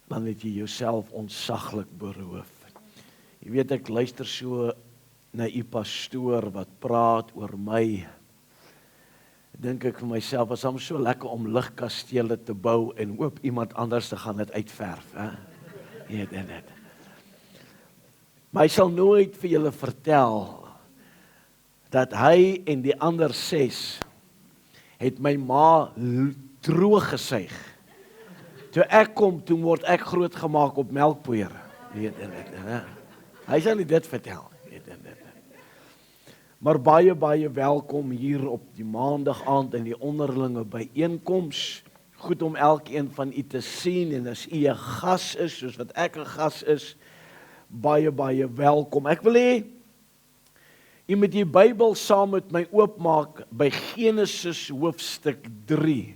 dan het jy jouself ontsaglik beroof. Jy weet, ek luister so na u pastoor wat praat oor my. Dink ek vir myself, was hom so lekker om ligkastele te bou en hoop iemand anders te gaan dit uitverf. Hè? Net. Maar hy sal nooit vir julle vertel dat hy en die ander 6 het my ma droog gesuig. Toe ek kom, toe word ek groot gemaak op melkpoeier. Hy sal nie dit vertel. Maar baie welkom hier op die maandag aand in die onderlinge byeenkoms. Goed om elkeen van u te sien en as u 'n gas is, soos wat ek 'n gas is, baie welkom. Ek wil hê u moet die Bybel saam met my oopmaak by Genesis hoofstuk 3.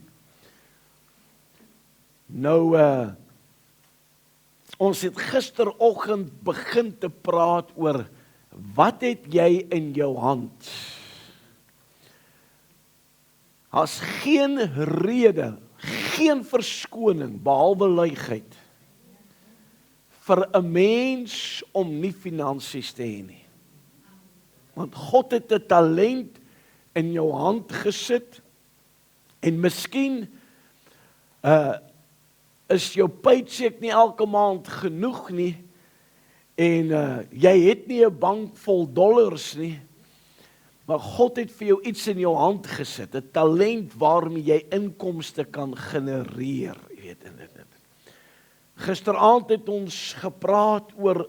Nou, ons het gisteroggend begin te praat oor wat het jy in jou hand? As geen rede, geen verskoning, behalwe luigheid, vir 'n mens om nie finansies te hê nie. Want God het 'n talent in jou hand gesit, en miskien is jou paycheck nie elke maand genoeg nie, en jy het nie 'n bank vol dollars nie, maar God het vir jou iets in jou hand gesit, 'n talent waarmee jy inkomste kan genereer. Jy weet dit. Gisteraand het ons gepraat oor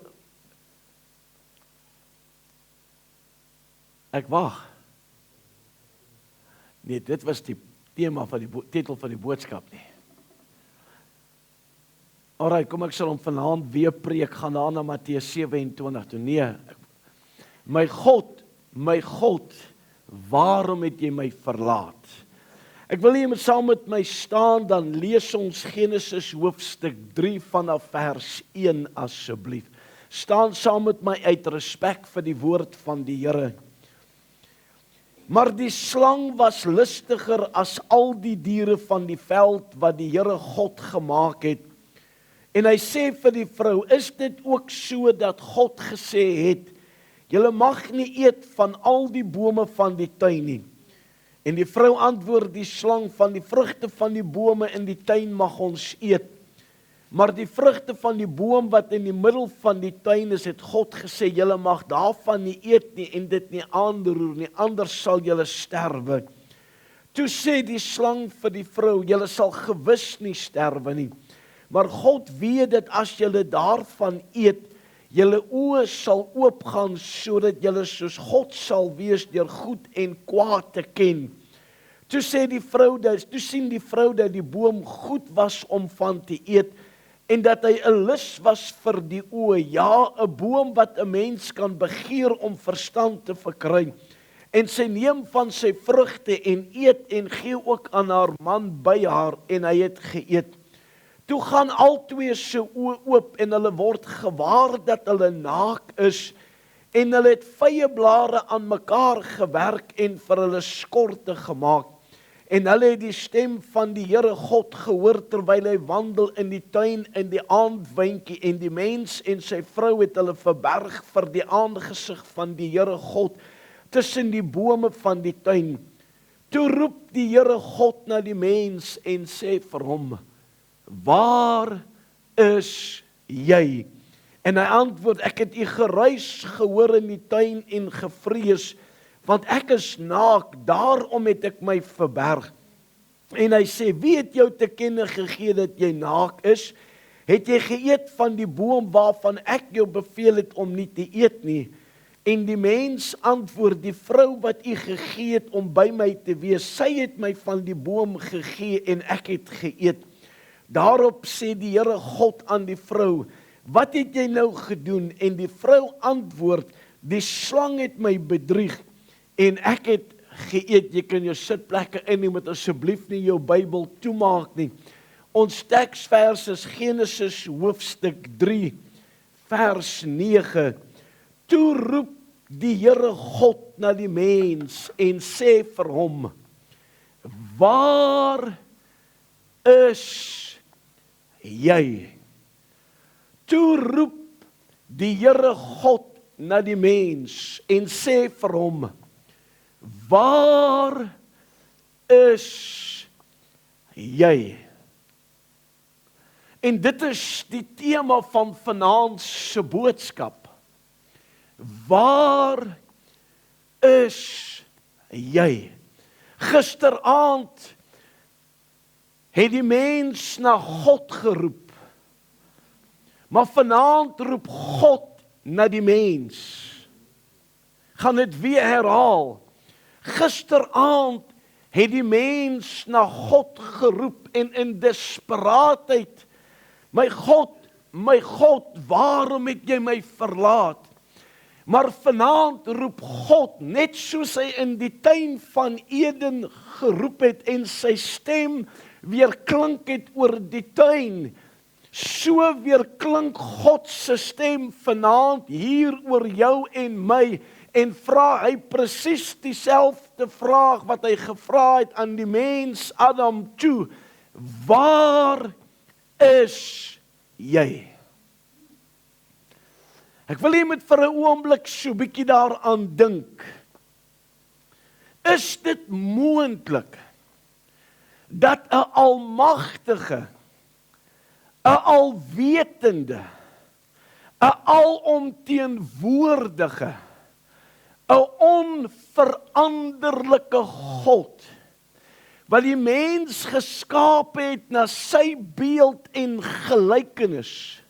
ek wag. Nee, dit was die tema van die titel van die boodskap nie. Alright, kom ek sal hom vanaand weer preek, gaan na Matteus 27 toe. Nee, my God, waarom het jy my verlaat? Ek wil jy moet saam met my staan, dan lees ons Genesis hoofstuk 3 vanaf vers 1 asseblief. Staan saam met my uit respek vir die woord van die Here. Maar die slang was listiger as al die diere van die veld wat die Here God gemaak het. En hy sê vir die vrou, is dit ook so dat God gesê het, julle mag nie eet van al die bome van die tuin nie. En die vrou antwoord die slang, van die vrugte van die bome in die tuin mag ons eet. Maar die vrugte van die boom wat in die middel van die tuin is, het God gesê, julle mag daarvan nie eet nie en dit nie aanroer nie, anders sal julle sterwe. Toe sê die slang vir die vrou, julle sal gewis nie sterwe nie. Maar God weet dat as julle daarvan eet, julle oë sal oopgaan, sodat julle soos God sal wees deur goed en kwaad te ken. Toe sien die vrou dat die boom goed was om van te eet, en dat hy 'n lus was vir die oë, ja, 'n boom wat 'n mens kan begeer om verstand te verkry. En sy neem van sy vrugte en eet en gee ook aan haar man by haar, en hy het geëet. Toe gaan albei se oë oop en hulle word gewaar dat hulle naak is, en hulle het vyeblare aan mekaar gewerk en vir hulle skorte gemaak. En hulle het die stem van die Here God gehoor terwyl hy wandel in die tuin in die aandwindjie, en die mens en sy vrou het hulle verberg vir die aangesig van die Here God tussen die bome van die tuin. Toe roep die Here God na die mens en sê vir hom, waar is jy? En hy antwoord, ek het u geruis gehoor in die tuin en gevrees, want ek is naak, daarom het ek my verberg. En hy sê, wie het jou te kenne gegee dat jy naak is? Het jy geëet van die boom waarvan ek jou beveel het om nie te eet nie? En die mens antwoord, die vrou wat u gegee het om by my te wees, sy het my van die boom gegee en ek het geëet. Daarop sê die Here God aan die vrou, wat het jy nou gedoen? En die vrou antwoord, die slang het my bedrieg en ek het geëet. Jy kan jou sitplekke inneem, moet asseblief nie jou Bybel toemaak nie. Ons teksvers is Genesis hoofstuk 3 vers 9. Toe roep die Here God na die mens en sê vir hom, waar is jy? Toe roep die Here God na die mens en sê vir hom, waar is jy? En dit is die tema van vanaand se boodskap. Waar is jy? Gisteraand het die mens na God geroep. Maar vanaand roep God na die mens. Gaan dit weer herhaal. Gisteraand het die mens na God geroep en in desperaatheid, my God, waarom het jy my verlaat? Maar vanaand roep God, net soos hy in die tuin van Eden geroep het en sy stem weer klink het oor die tuin, so weer klink God se stem vanaand hier oor jou en my, en vra hy presies dieselfde vraag wat hy gevra het aan die mens Adam toe, waar is jy? Ek wil jy moet vir 'n oomblik so bietjie daaraan dink. Is dit moontlik dat 'n almagtige, 'n alwetende, 'n alomteenwoordige, 'n onveranderlike God, wat die mens geskaap het na sy beeld en gelykenis,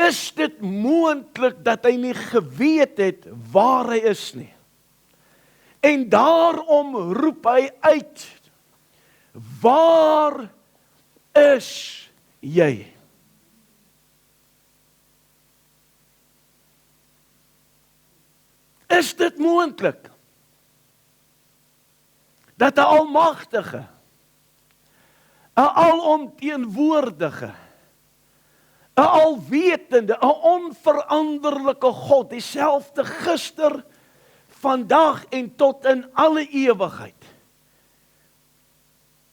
is dit moontlik dat hy nie geweet het waar hy is nie? En daarom roep hy uit, waar is jy? Is dit moontlik dat 'n almagtige, 'n alomteenwoordige, 'n alwetende, 'n onveranderlike God, dieselfde gister, vandag en tot in alle ewigheid,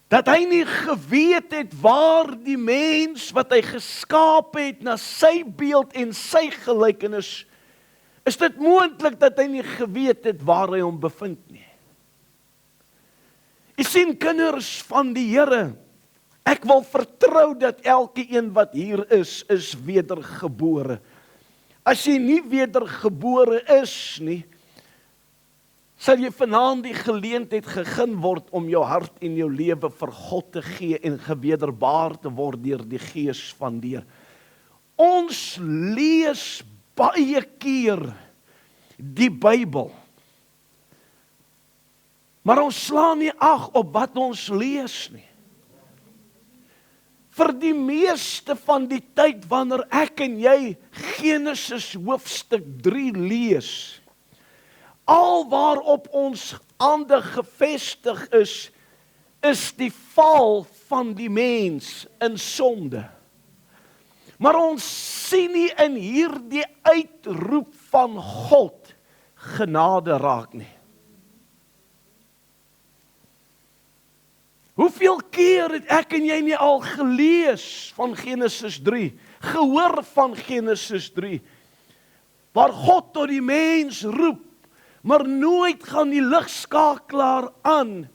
dat hy nie geweet het waar die mens wat hy geskaap het na sy beeld en sy gelykenis, is dit moontlik dat hy nie geweet het waar hy hom bevind nie? Jy sien, kinders van die Here, ek wil vertrou dat elke een wat hier is wedergebore. As jy nie wedergebore is nie, sal jy vanaand die geleentheid gegee word om jou hart en jou lewe vir God te gee en gewederbaar te word deur die Gees van die Here. Ons lees baie keer die Bybel, maar ons slaan nie ag op wat ons lees nie. Vir die meeste van die tyd wanneer ek en jy Genesis hoofstuk 3 lees, al waarop ons aandag gefestig is die val van die mens in sonde. Maar ons sien nie in hierdie uitroep van God genade raak nie. Hoeveel keer het ek en jy nie al gelees van Genesis 3, gehoor van Genesis 3, waar God tot die mens roep, maar nooit gaan die ligskakelaar aan,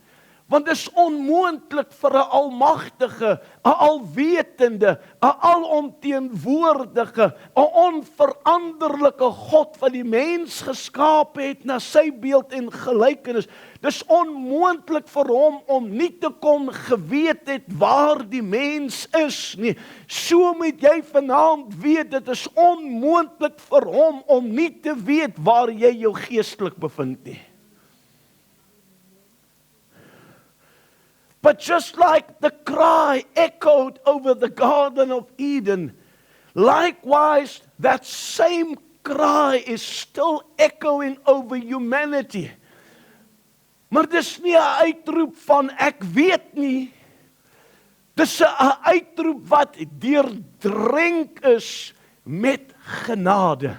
want dit is onmoontlik vir 'n almagtige, 'n alwetende, 'n alomteenwoordige, 'n onveranderlike God wat die mens geskaap het na sy beeld en gelykenis. Dis onmoontlik vir hom om nie te kon geweet het waar die mens is nie. So moet jy vanaand weet, dit is onmoontlik vir hom om nie te weet waar jy jou geestelik bevind nie. But just like the cry echoed over the Garden of Eden, likewise that same cry is still echoing over humanity. Maar dis nie 'n uitroep van ek weet nie. Dis 'n uitroep wat deurdrenk is met genade.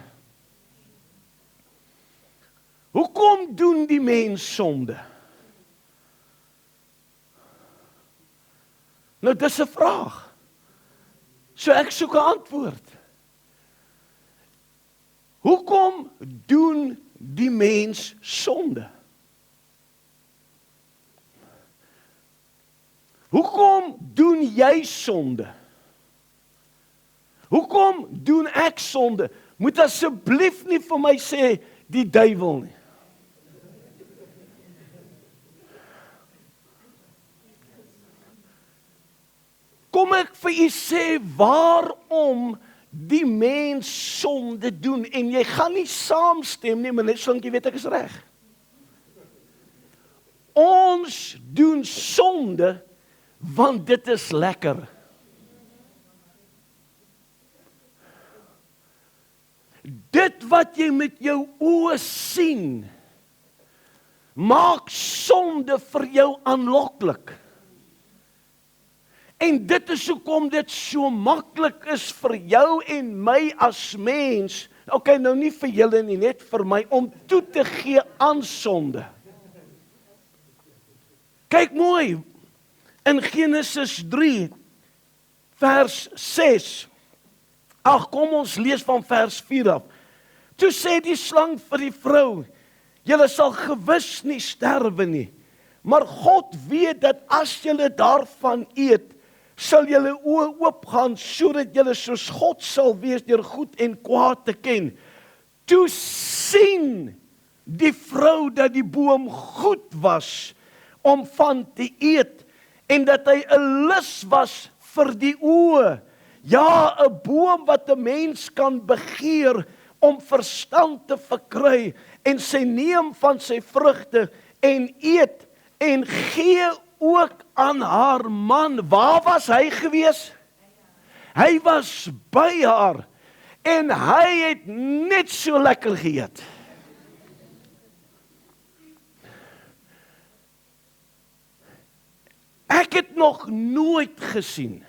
Hoekom doen die mens sonde? Nou dis 'n vraag. So ek soek 'n antwoord. Hoekom doen die mens sonde? Hoekom doen jy sonde? Hoekom doen ek sonde? Moet asseblief nie vir my sê, die duiwel nie. Kom ek vir u sê, waarom die mens sonde doen, en jy gaan nie saamstem nie, maar net sodat jy weet ek is reg. Ons doen sonde, want dit is lekker. Dit wat jy met jou oë sien, maak sonde vir jou aanloklik. En dit is hoekom dit so maklik is vir jou en my as mens, okay, nou nie vir julle nie, net vir my, om toe te gee aan sonde. Kyk mooi, in Genesis 3, vers 6, ag, kom ons lees van vers 4 af. Toe sê die slang vir die vrou, julle sal gewis nie sterwe nie, maar God weet dat as julle daarvan eet, sal julle oë oopgaan, sodat julle soos God sal wees deur goed en kwaad te ken. Toe sien die vrou dat die boom goed was om van te eet, en dat hy 'n lus was vir die oë. Ja, 'n boom wat 'n mens kan begeer om verstand te verkry, en sy neem van sy vrugte en eet en gee ook aan haar man. Waar was hy gewees? Hy was by haar en hy het net so lekker geëet. Ek het nog nooit gesien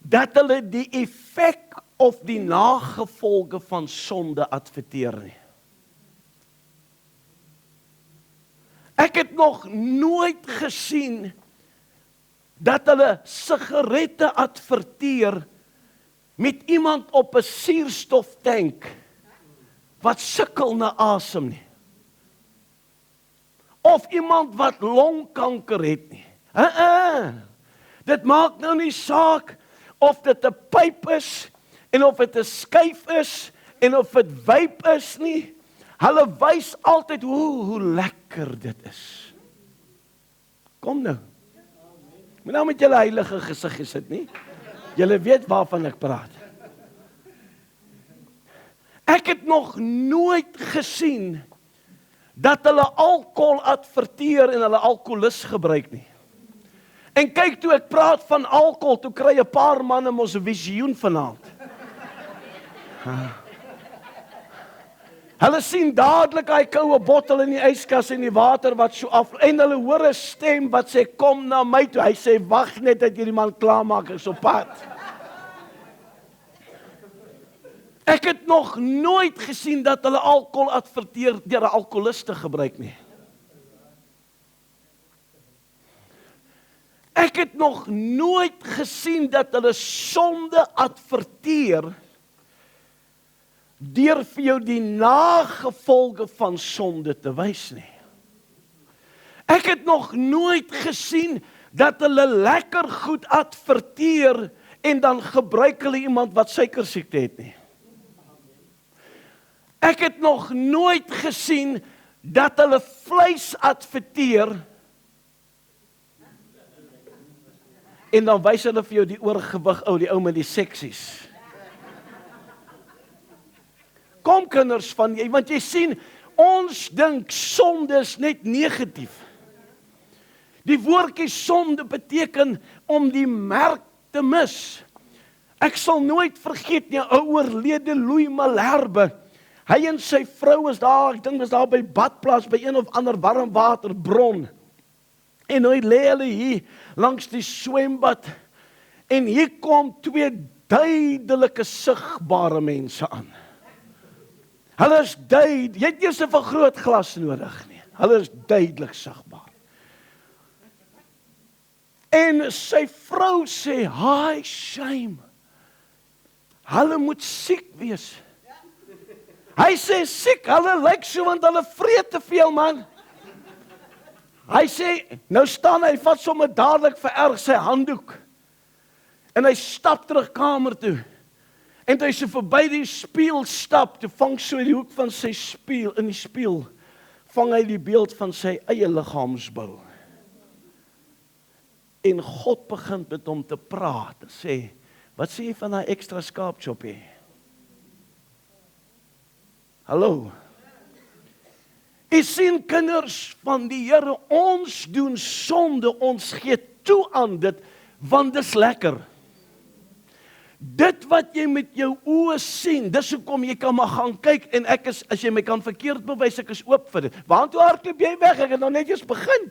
dat hulle die effek of die nagevolge van sonde adverteer nie. Ek het nog nooit gesien dat hulle sigarette adverteer met iemand op 'n suurstoftank wat sukkel na asem nie. Of iemand wat longkanker het nie. Dit maak nou nie saak of dit 'n pyp is en of dit 'n skyf is en of dit vape is nie. Hulle wys altyd hoe lekker dit is. Kom nou. Moet nou met julle heilige gesig sit nie. Julle weet waarvan ek praat. Ek het nog nooit gesien dat hulle alkohol adverteer en hulle alkoholus gebruik nie. En kyk, toe ek praat van alkohol, toe kry 'n paar manne mos 'n visioen vanaand. Hulle sien dadelik hy koue bottel in die yskas en die water wat so af, en hulle hoor 'n stem wat sê, kom na my toe. Hy sê, wag net dat hierdie man klaarmaak, ek is op pad. Ek het nog nooit gesien dat hulle alkohol adverteer deur 'n alkoholist te gebruik nie. Ek het nog nooit gesien dat hulle sonde adverteer deur vir jou die nagevolge van sonde te wys nie. Ek het nog nooit gesien dat hulle lekker goed adverteer en dan gebruik hulle iemand wat suikersiekte het nie. Ek het nog nooit gesien dat hulle vleis adverteer en dan wys hulle vir jou die oorgewig ou, die ou met die seksies. Kom kinders van jy, want jy sien, ons dink sonde is net negatief. Die woordjie sonde beteken om die merk te mis. Ek sal nooit vergeet nie, 'n ou oorlede Louis Malherbe. Hy en sy vrou is daar, ek dink was daar by badplaas, by een of ander warmwaterbron. En hy lê hulle hier langs die swembad. En hier kom twee duidelike sigbare mense aan. Hulle is duidelik, jy het eers 'n vergrootglas nodig nie. Hulle is duidelik sigbaar. En sy vrou sê, "Hi, shame. hulle moet siek wees. Hy sê siek, hulle lyk so want hulle vreet te veel man. Hy sê, nou staan hy, vat sommer dadelik vererg sy handdoek. En hy stap terug kamer toe. En toe hy so verby die spieël stap, toe vang so in die hoek van sy spieël, in die spieël, vang hy die beeld van sy eie liggaamsbou. En God begin met hom te praat, en sê, wat sê jy van daai ekstra skaapchoppie? Hallo? Jy sien kinders van die Here, ons doen sonde, ons gee toe aan dit, want dis lekker. Dit wat jy met jou oë sien, dis hoekom jy kan maar gaan kyk, en ek is, as jy my kan verkeerd bewys, ek is oop vir dit. Waartoe hardloop jy weg? Ek het nog net eers begin.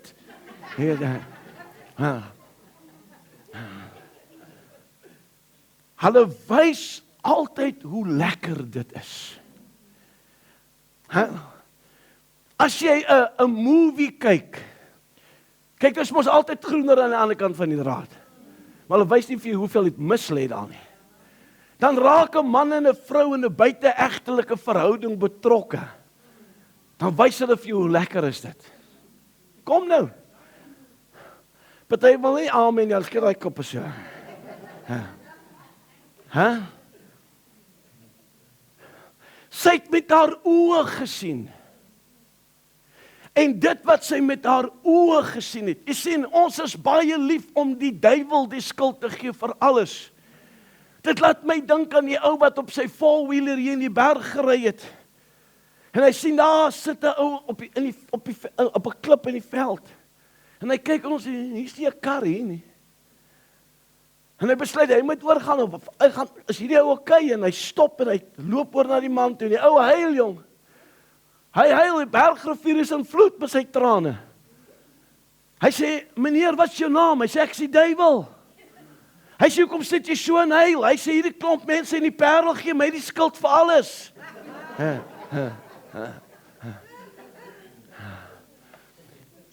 Hulle wys altyd hoe lekker dit is. As jy 'n movie kyk, dit is mos altyd groener aan die ander kant van die draad. Maar hulle wys nie vir jou hoeveel dit mislê daar nie. Dan raak 'n man en 'n vrou in 'n buiteegtelike verhouding betrokke. Dan wys hulle vir jou hoe lekker is dit. Kom nou. Party wil nie amen, jy skryf daai koppe so. Sy het met haar oë gesien. En dit wat sy met haar oë gesien het. Jy sien, ons is baie lief om die duiwel die skuld te gee vir alles. Dit laat my dink aan die ou wat op sy four-wheeler hier in die berg gery het. En hy sien daar sit 'n ou op 'n klip in die veld. En hy kyk en ons sê, hier's nie 'n kar hier nie. En hy besluit, hy moet oorgaan, is hierdie ou okay, en hy stop en hy loop oor na die man toe, en die ou huil jong. Hy huil, die bergrivier is in vloed met sy trane. Hy sê, meneer, wat is jou naam? Hy sê, ek is die duiwel. Hy sê, hoekom sit jy so in huil? Hy sê, hierdie klomp mense in die Parel gee my die skuld vir alles.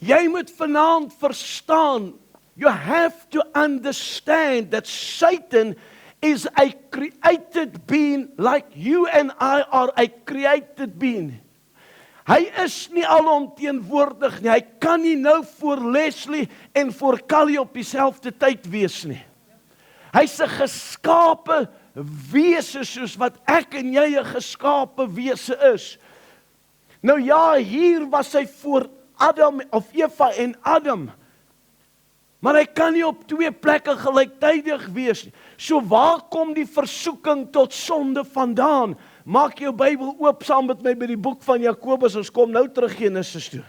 Jy moet vanaand verstaan, you have to understand that Satan is a created being like you and I are a created being. Hy is nie alomteenwoordig nie. Hy kan nie nou voor Leslie en voor Callie op dieselfde tyd wees nie. Hy's 'n geskape wese soos wat ek en jy 'n geskape wese is. Nou ja, hier was hy voor Adam of Eva en Adam. Maar hy kan nie op twee plekke gelyktydig wees nie. So waar kom die versoeking tot sonde vandaan? Maak jou Bybel oop saam met my by die boek van Jakobus. Ons kom nou terug Genesis toe.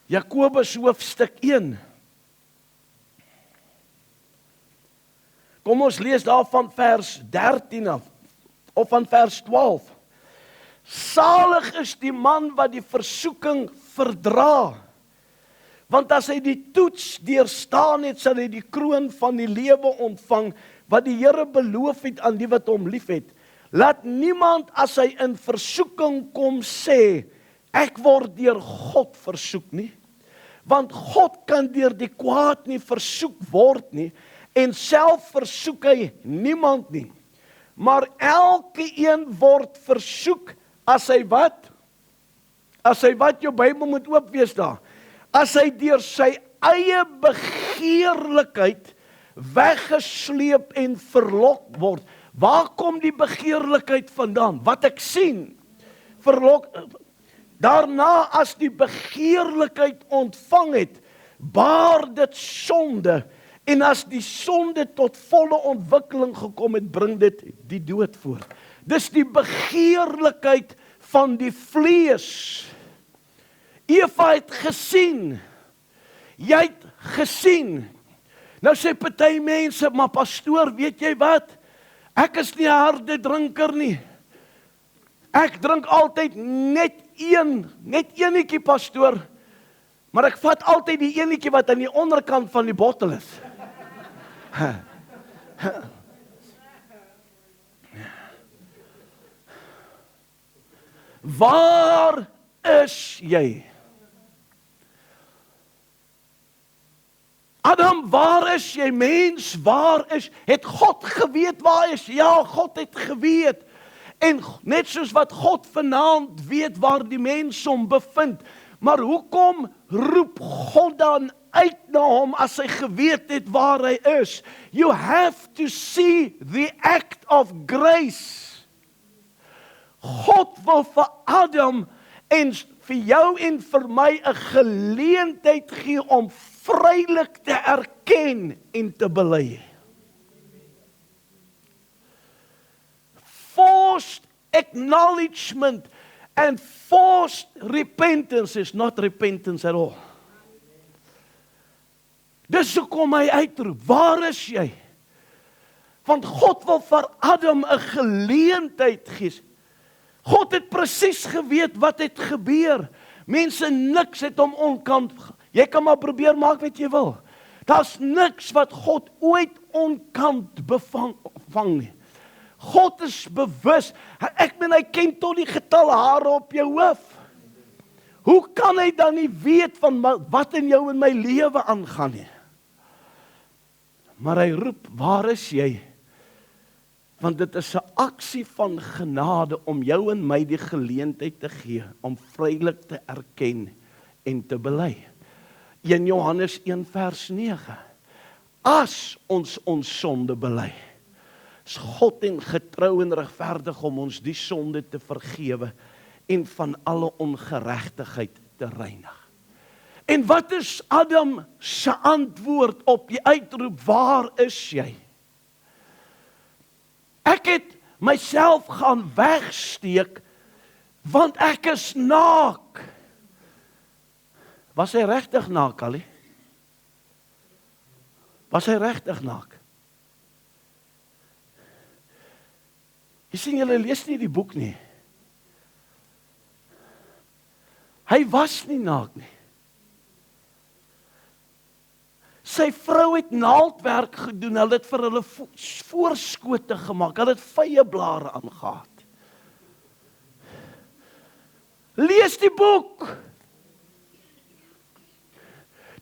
Jakobus hoofstuk 1. Kom ons lees daar van vers 13 af, of van vers 12. Salig is die man wat die versoeking verdra, want as hy die toets deurstaan het, sal hy die kroon van die lewe ontvang, wat die Here beloof het aan die wat hom liefhet. Laat niemand as hy in versoeking kom sê, ek word deur God versoek nie, want God kan deur die kwaad nie versoek word nie, en self versoek hy niemand nie. Maar elke een word versoek as hy wat? As hy wat, jou Bybel moet oop wees daar. As hy deur sy eie begeerlikheid weggesleep en verlok word. Waar kom die begeerlikheid vandaan? Wat ek sien, verlok. Daarna as die begeerlikheid ontvang het, baar dit sonde. En as die sonde tot volle ontwikkeling gekom het, bring dit die dood voort. Dis die begeerlikheid van die vlees. Eva het gesien. Jy het gesien. Nou sê party mense, maar pastoor, weet jy wat? Ek is nie 'n harde drinker nie. Ek drink altyd net eenetjie, pastoor. Maar ek vat altyd die eenetjie wat aan die onderkant van die bottel is. Waar is jy? Adam, waar is jy? Mens, waar is? Het God geweet waar is? Ja, God het geweet. En net soos wat God vanaand weet waar die mens hom bevind. Maar hoekom roep God dan uit na hom as hy geweet het waar hy is? You have to see the act of grace. God wil vir Adam en vir jou en vir my 'n geleentheid gee om vrylik te erken en te bely. Forced acknowledgement and forced repentance is not repentance at all. Dis hoekom hy uitroep, waar is jy? Want God wil vir Adam 'n geleentheid gee. God het presies geweet wat het gebeur. Mense, niks het hom onkant. Jy kan maar probeer maak wat jy wil. Daar's niks wat God ooit onkant bevang nie. God is bewus. Ek meen, hy ken tot die getal hare op jou hoof. Hoe kan hy dan nie weet van wat in jou en my lewe aangaan nie? Maar hy roep, waar is jy? Want dit is 'n aksie van genade om jou en my die geleentheid te gee om vrylik te erken en te bely. 1 Johannes 1 vers 9. As ons sonde bely, is God en getrou en regverdig om ons die sonde te vergewe en van alle ongeregtigheid te reinig. En wat is Adam se antwoord op die uitroep, waar is jy? Ek het myself gaan wegsteek, want ek is naak. Was hy regtig naak, Ali? Was hy regtig naak? Jy sien, julle lees nie die boek nie. Hy was nie naak nie. Sy vrou het naaldwerk gedoen, hulle het vir hulle voorskote gemaak, hulle het vyeblare aangehaat. Lees die boek.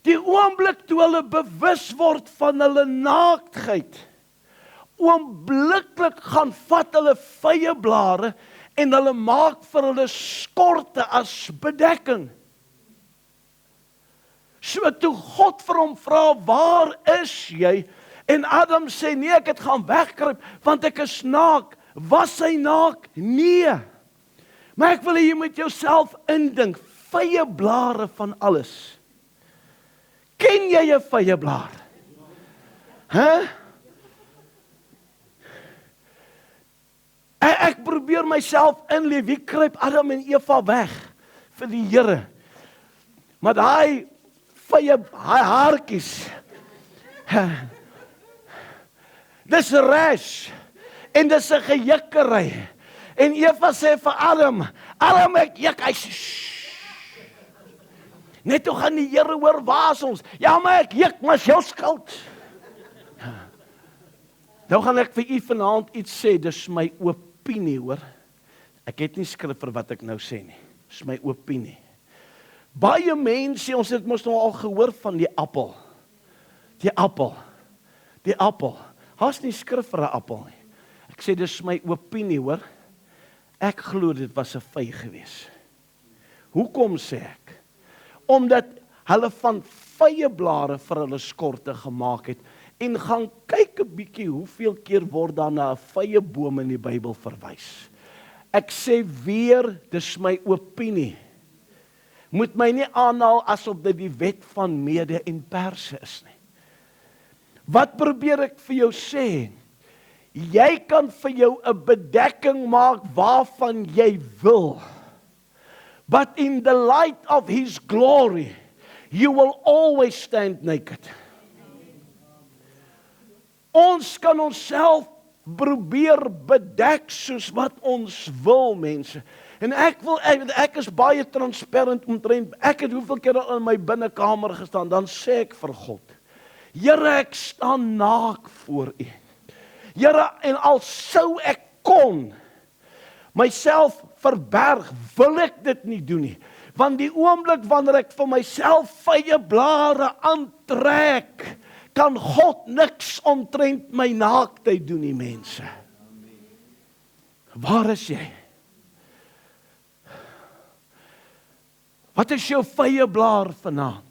Die oomblik toe hulle bewus word van hulle naaktheid, oombliklik gaan vat hulle vyeblare en hulle maak vir hulle skorte as bedekking. So toe God vir hom vra, waar is jy? En Adam sê, nee, ek het gaan wegkruip, want ek is naak. Was hy naak? Nee. Maar ek wil hê jy moet jouself indink, vyeblare van alles. Ken jy 'n vyeblaar? Ek probeer myself inleef, wie kruip Adam en Eva weg vir die Here? Maar daai haartjies, dis 'n rash, en dis 'n gejikkery. En Eva sê vir Adam, ek juk, hy sê, net toe gaan die Here hoor, waar is ons? Ja, maar ek juk, maar is jou skuld. Nou gaan ek vir u vanaand iets sê, dis my opinie, hoor. Ek het nie skrif vir wat ek nou sê nie, dis my opinie. Baie mense, ons het mos nou al gehoor van die appel. Die appel. Haas nie skrif vir 'n appel nie. Ek sê dis my opinie, hoor. Ek glo dit was 'n vyg gewees. Hoekom sê ek? Omdat hulle van vyeblare vir hulle skorte gemaak het. En gaan kyk 'n bietjie hoeveel keer word daar na 'n vyeboom in die Bybel verwys. Ek sê weer, dis my opinie. Moet my nie aanhaal asof dit die wet van Mede en Perse is nie. Wat probeer ek vir jou sê? Jy kan vir jou 'n bedekking maak waarvan jy wil. But in the light of His glory, you will always stand naked. Ons kan onsself probeer bedek soos wat ons wil, mense. En ek is baie transparant omtrent, ek het hoeveel keer al in my binnekamer gestaan, dan sê ek vir God, Here, ek staan naak voor U. Here, en al sou ek kon myself verberg, wil ek dit nie doen nie. Want die oomblik wanneer ek vir myself vye blare aantrek, kan God niks omtrent my naaktheid doen nie, mense. Waar is jy? Wat is jou vye blaar vanaand?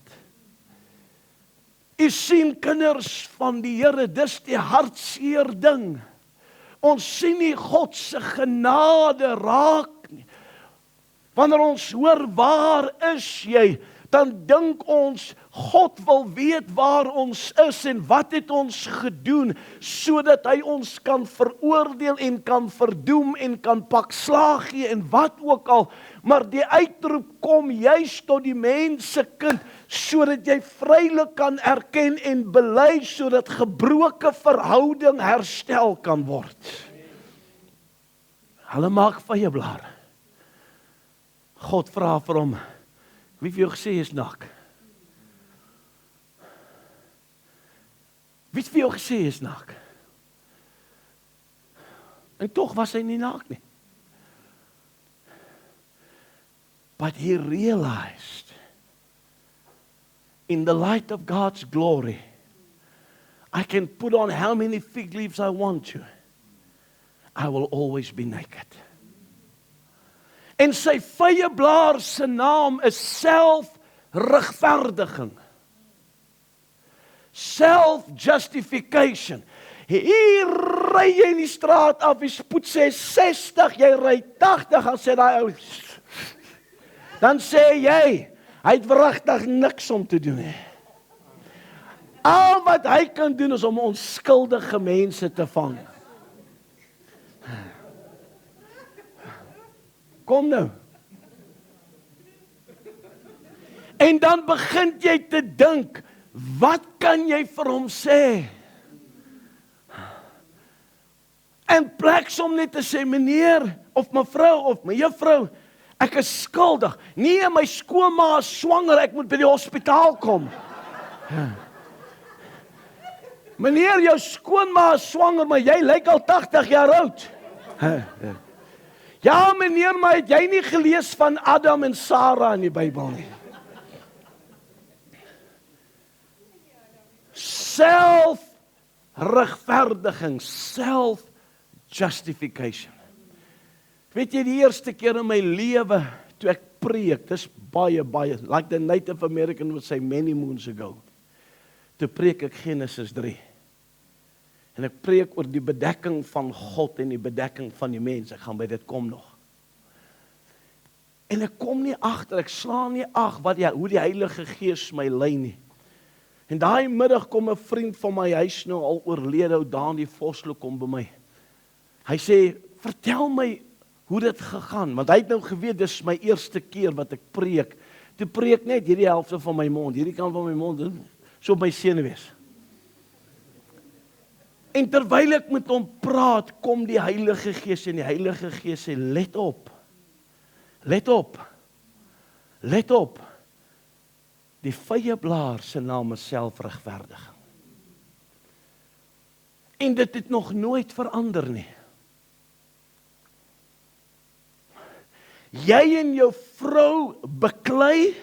U sien kinders van die Here, dis die hartseer ding. Ons sien nie God se genade raak nie. Wanneer ons hoor, waar is jy? Dan dink ons, God wil weet waar ons is en wat het ons gedoen, sodat hy ons kan veroordeel en kan verdoem en kan pak slaag gee en wat ook al. Maar die uitroep kom juis tot die mensekind, sodat jy vrylik kan erken en bely, sodat gebroke verhouding herstel kan word. Hulle maak vye blare. God vra vir hom, wie het vir jou gesê is naak? Wie het vir jou gesê is naak? En tog was hy nie naak nie. But he realized, in the light of God's glory, I can put on how many fig leaves I want to. I will always be naked. En sy vye blaar se naam is selfregverdiging. Self-justification. Hier ry jy in die straat af, die spoed sê 60, jy ry 80, dan sê daai ou, dan sê jy, hy het wragtig niks om te doen nie. Al wat hy kan doen is om onskuldige mense te vang. Kom nou. En dan begin jy te dink, wat kan jy vir hom sê? En plek om net te sê, meneer, of mevrou, of mejuffrou, ek is skuldig. Nee, my skoonma is swanger, ek moet by die hospitaal kom. Meneer, jou skoonma is swanger, maar jy lyk al 80 jaar oud. Ja, meneer, maar het jy nie gelees van Adam en Sarah in die Bybel nie? Selfregverdiging, self-justification. Weet jy, die eerste keer in my lewe, toe ek preek, dis baie, like the Native American would say many moons ago, toe preek ek Genesis 3. En ek preek oor die bedekking van God en die bedekking van die mens. Ek gaan by dit kom nog. En ek kom nie agter, ek slaan nie ag hoe die Heilige Gees my lei nie. En daai middag kom 'n vriend van my, hy's nou al oorlede, ou Daan die Vosloo kom by my. Hy sê, vertel my hoe dit gegaan, want hy het nou geweet, dis my eerste keer wat ek preek. Toe preek net hierdie helfte van my mond, hierdie kant van my mond, so op my senuwees. En terwyl ek met hom praat, kom die Heilige Gees en die Heilige Gees sê, let op, let op, let op. Die vye blaar se naam is selfregverdiging. En dit het nog nooit verander nie. Jy en jou vrou beklei,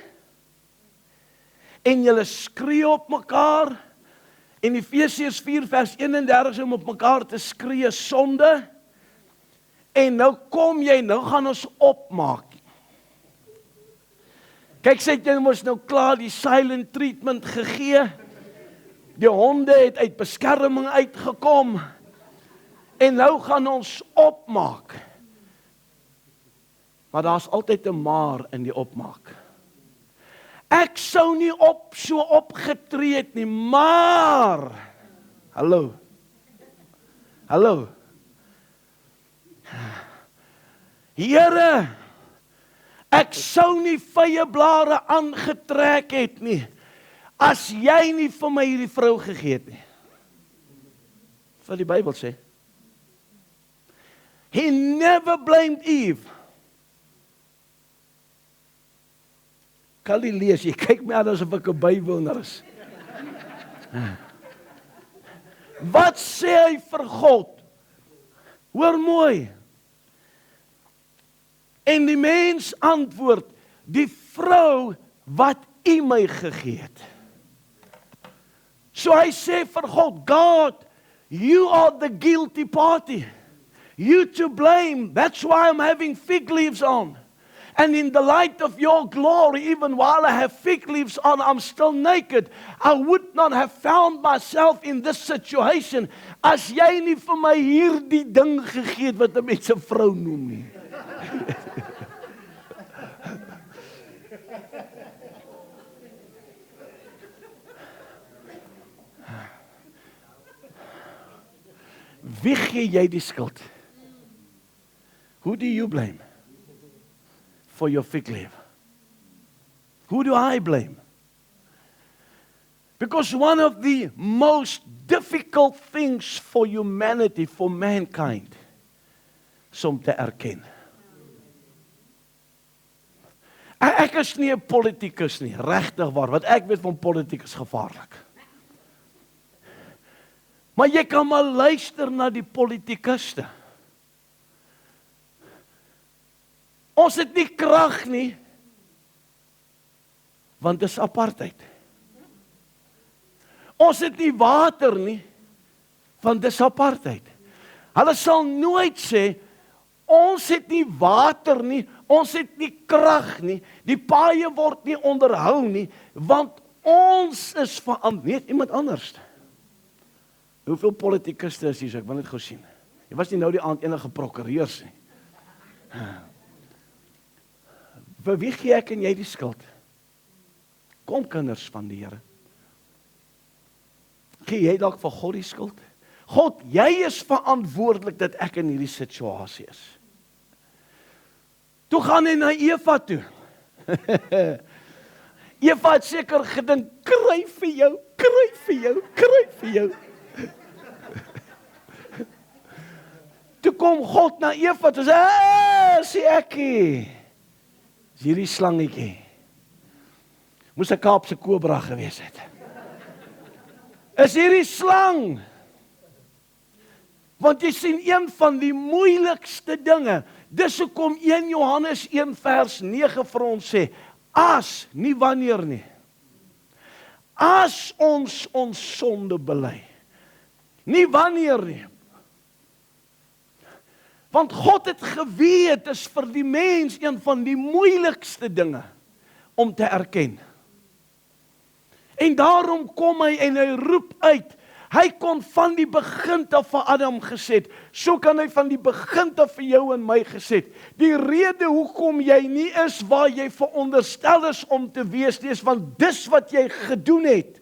en julle skree op mekaar, en Efesiërs 4 vers 31 om op mekaar te skree sonde, en nou kom jy, nou gaan ons opmaak. Kyk, sê jy mos nou klaar die silent treatment gegee, die honde het uit beskerming uitgekom, en nou gaan ons opmaak. Maar daar's altyd 'n maar in die opmaak. Ek sou nie so opgetree het nie, maar, hallo, Here, ek sou nie vye blare aangetrek het nie, as jy nie vir my hierdie vrou gegee het nie. Wat die Bybel sê. He never blamed Eve. Kan jy lees, jy kyk my aan asof ek 'n Bybelner is. Wat sê hy vir God? Hoor mooi. En die mens antwoord, die vrou wat U my gegee het. So hy sê vir God, God, You are the guilty party. You to blame. That's why I'm having fig leaves on. And in the light of Your glory, even while I have fig leaves on, I'm still naked. I would not have found myself in this situation as jy nie vir my hierdie ding gegee het wat 'n mens 'n vrou noem nie. Wie gee jy die skuld? Who do you blame for your fig leaf? Who do I blame? Because one of the most difficult things for humanity, for mankind, is om te erken. Ek is nie 'n politikus nie, regtig waar, wat ek weet van politiek is gevaarlik. Maar jy kan maar luister na die politikuste. Ons het nie krag nie, want dit is apartheid. Ons het nie water nie, want dit is apartheid. Hulle sal nooit sê, ons het nie water nie, ons het nie krag nie, die paaie word nie onderhou nie, want ons is verantwoordelik, iemand anders. Hoeveel politikuste is hier, so ek wil net gou sien. Jy was nie nou die aand enige prokureurs nie. Vir wie gee ek en jy die skuld? Kom kinders van die Here. Gee jy dalk vir God die skuld? God, jy is verantwoordelik dat ek in hierdie situasie is. Toe gaan hy na Eva toe. Eva het seker gedink, kry vir jou, kry vir jou, kry vir jou. Toe kom God na Eva toe sê, sê ekkie, is hierdie slangetjie. Moes 'n Kaapse kobra gewees het. Is hierdie slang. Want jy sien een van die moeilikste dinge, dis hoekom 1 Johannes 1 vers 9 vir ons sê, as, nie wanneer nie, as ons sonde bely, nie wanneer nie, want God het geweet, is vir die mens een van die moeilikste dinge om te erken. En daarom kom hy en hy roep uit. Hy kon van die begin af vir Adam gesê het, so kan hy van die begin af vir jou en my gesê het. Die rede hoekom jy nie is waar jy veronderstel is om te wees nie, is want dis wat jy gedoen het.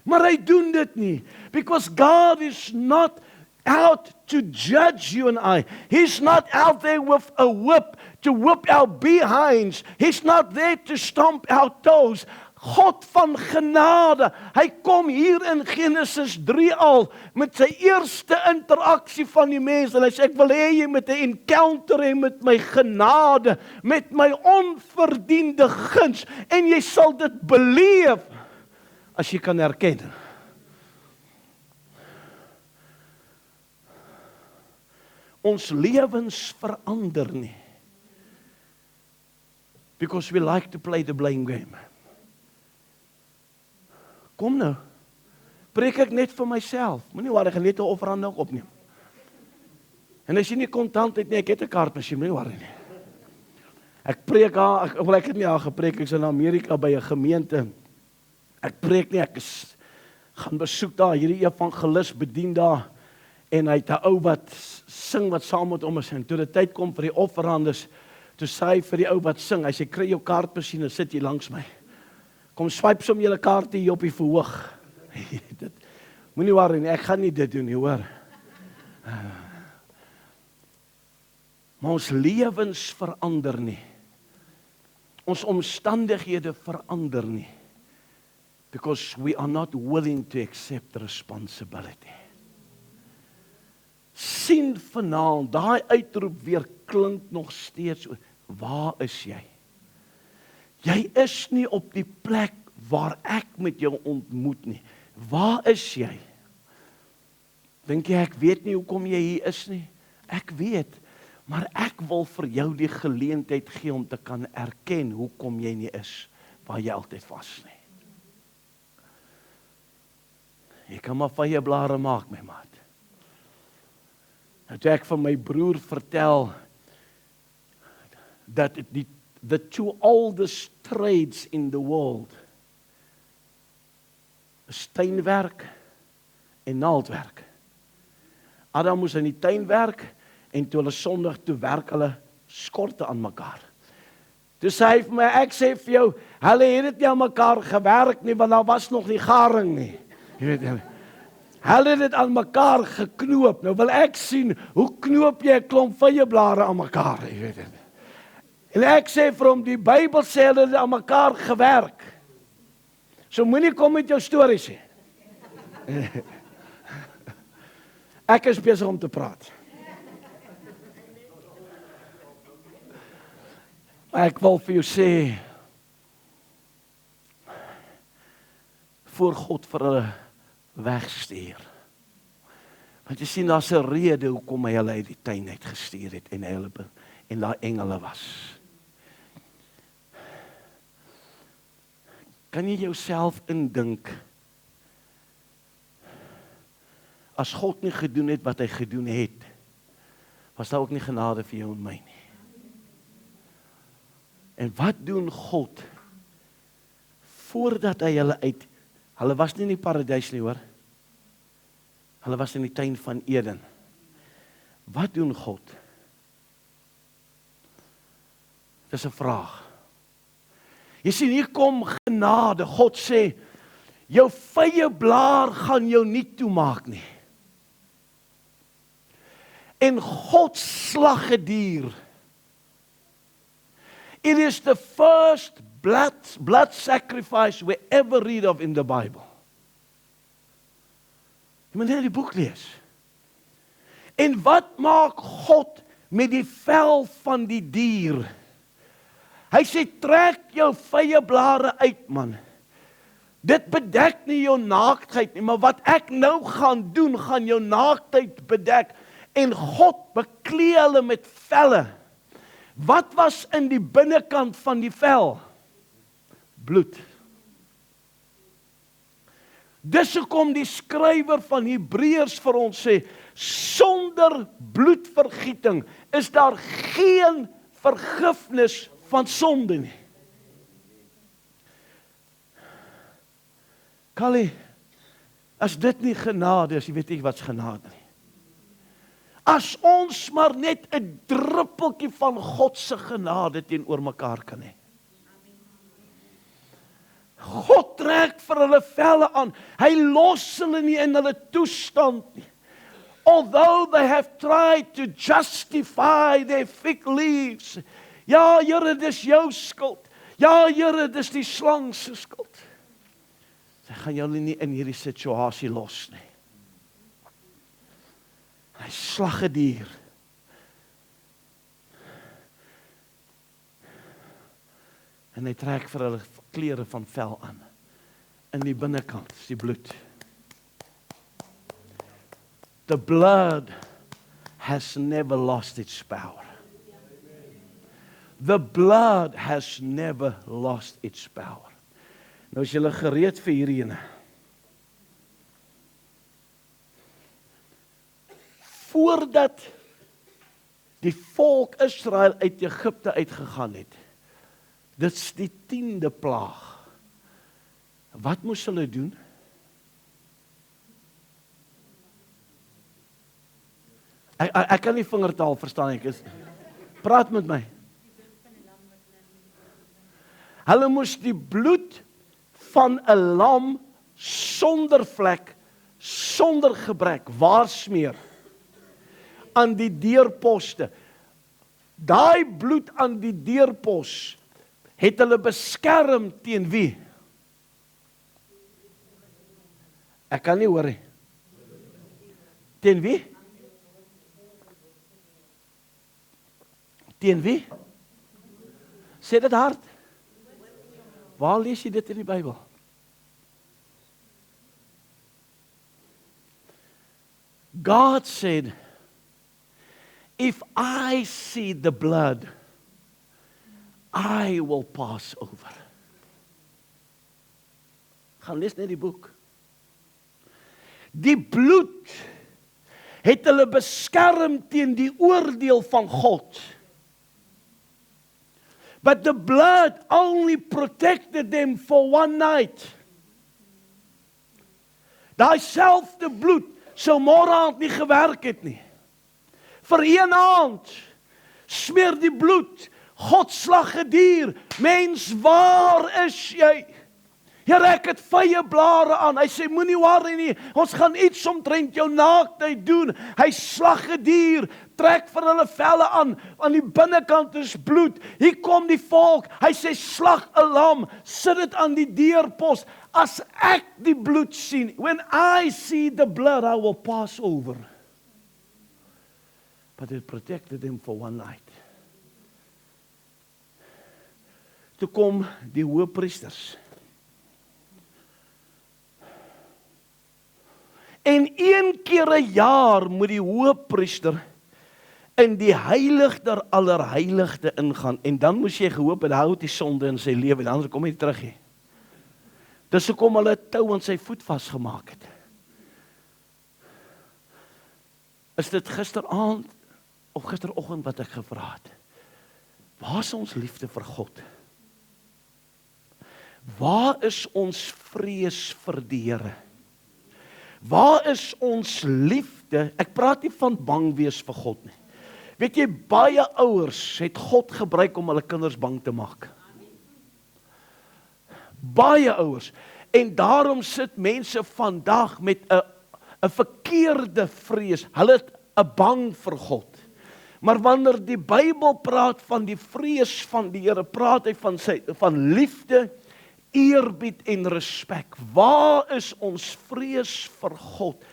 Maar hy doen dit nie, because God is not out to judge you and I. He's not out there with a whip to whip our behinds. He's not there to stomp our toes. God van genade, hy kom hier in Genesis 3 al, met sy eerste interaksie van die mens, en hy sê, ek wil hê jy met 'n encounter hê met my genade, met my onverdiende guns, en jy sal dit beleef, as jy kan erken. Ons lewens verander nie, because we like to play the blame game. Kom nou, preek ek net vir myself, moenie waar ek net 'n offerande ook opneem. En as jy nie kontant het nie, ek het 'n kaartmasjien, moenie waar nie. Ek preek daar, ek het nie daar gepreek, ek is in Amerika by 'n gemeente, ek preek nie, ek gaan besoek daar, hierdie evangelis bedien daar, en hy het 'n ou wat sing wat saam met hom is, en toe die tyd kom vir die offerandes, toe sê hy vir die ou wat sing, hy sê, kry jou kaartmasjien en sit hier langs my. Kom swipe som julle kaarte hier op die verhoog. Moenie worry nie, ek gaan nie dit doen nie, hoor. Maar ons lewens verander nie. Ons omstandighede verander nie. Because we are not willing to accept responsibility. Sien vanaand, daai uitroep weer klink nog steeds, waar is jy? Jy is nie op die plek waar ek met jou ontmoet nie. Waar is jy? Dink jy ek weet nie hoekom jy hier is nie? Ek weet, Maar ek wil vir jou die geleentheid gee om te kan erken hoekom jy nie is waar jy altyd was nie. Jy kan maar van jou blare maak, my maat. Nou toe ek van my broer vertel dat the two oldest trades in the world is tuinwerk en naaldwerk. Adam moes in die tuin werk en toe hulle Sondag toe werk hulle skorte aan mekaar. Toe sê hy vir my, ek sê vir jou, hulle het dit nie aan mekaar gewerk nie, want daar was nog nie garing nie. Jy weet hulle. Hulle het dit aan mekaar geknoop. Nou wil ek sien, hoe knoop jy 'n klomp vyeblare aan mekaar, jy weet dit. En ek sê vir hom, die Bybel sê hulle het aan mekaar gewerk. So moenie kom met jou stories nie. Ek is besig om te praat. Ek wil vir jou sê, voor God vir hulle wegstuur. Want jy sien, daar's 'n rede hoekom hy hulle uit die tuin uitgestuur het en daai engele was. Kan jy jouself indink, as God nie gedoen het wat hy gedoen het, was daar ook nie genade vir jou en my nie. En wat doen God, voordat hy hulle was nie in die paradys nie hoor, hulle was in die tuin van Eden. Wat doen God? Dis 'n vraag. Jy sien, hier kom genade. God sê, jou vyeblaar gaan jou nie toemaak nie. En God slag 'n dier. It is the first blood sacrifice we ever read of in the Bible. Jy moet net die boek lees. En wat maak God met die vel van die dier? Hy sê, trek jou vyeblare uit, man. Dit bedek nie jou naaktheid nie, maar wat ek nou gaan doen, gaan jou naaktheid bedek. En God beklee hulle met velle. Wat was in die binnekant van die vel? Bloed. Dis hoekom die skrywer van Hebreërs vir ons sê, sonder bloedvergieting is daar geen vergifnis van sonde nie. Callie, as dit nie genade is, jy weet nie wat's genade nie. As ons maar net 'n druppeltjie van God se genade teenoor mekaar kan hê. God trek vir hulle velle aan. Hy los hulle nie in hulle toestand nie. Although they have tried to justify their fig leaves. Ja, Here, dis jou skuld. Ja, Here, dis die slang se skuld. Sy gaan jou nie in hierdie situasie los nie. Hy slag 'n dier. En hy trek vir hulle klere van vel aan. In die binnekant is die bloed. The blood has never lost its power. The blood has never lost its power. Nou is julle gereed vir hierdie ene. Voordat die volk Israel uit Egipte uitgegaan het, dit is die 10de plaag. Wat moes hulle doen? Ek kan nie vingertaal verstaan nie. Praat met my. Hulle moes die bloed van 'n lam sonder vlek, sonder gebrek, waar smeer? Aan die deurposte. Daai bloed aan die deurpos het hulle beskerm teen wie? Ek kan nie hoor nie. Teen wie? Teen wie? Sê dit hard. Waar lees jy dit in die Bybel? God said, If I see the blood, I will pass over. Gaan lees net die boek. Die bloed het hulle beskerm teen die oordeel van God. But the blood only protected them for one night. Daai selfde bloed sou môre aand nie gewerk het nie. Vir een aand smeer die bloed, God slag 'n dier. Mens, waar is jy? Here, ek het vye blare aan. Hy sê, moenie worry nie, ons gaan iets omtrent jou naaktheid doen. Hy slag 'n dier, trek vir hulle velle aan die binnekant is bloed. Hier kom die volk, hy sê, slag 'n lam, sit dit aan die deurpos. As ek die bloed sien, when I see the blood, I will pass over. But it protected them for one night. Toe kom die hoëpriesters. En een keer 'n jaar moet die hoëpriester in die heilig der allerheiligste ingaan. En dan moes jy gehoop het, hy hou die sonde in sy lewe, anders kom hy terug nie. Dis hoekom hulle 'n tou aan sy voet vasgemaak het. Is dit gisteraand of gisteroggend wat ek gevra het? Waar is ons liefde vir God? Waar is ons vrees vir die Here? Waar is ons liefde? Ek praat nie van bang wees vir God nie. Weet jy, baie ouers het God gebruik om hulle kinders bang te maak. Baie ouers. En daarom sit mense vandag met 'n verkeerde vrees. Hulle het 'n bang vir God. Maar wanneer die Bybel praat van die vrees van die Here, praat hy van liefde, eerbied en respek. Waar is ons vrees vir God?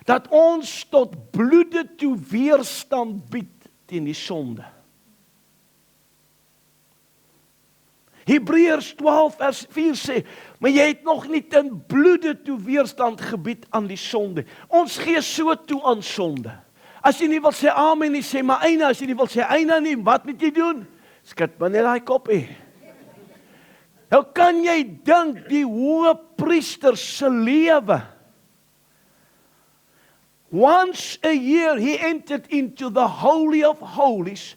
Dat ons tot bloede toe weerstand bied teen die sonde. Hebreërs 12 vers 4 sê, maar jy het nog nie ten bloede toe weerstand gebied aan die sonde. Ons gee so toe aan sonde. As jy nie wil sê amen nie, sê maar eina. As jy nie wil sê eina nie, wat moet jy doen? Skud maar net daai koppie. Nou kan jy dink die hoëpriester se lewe. Once a year he entered into the Holy of Holies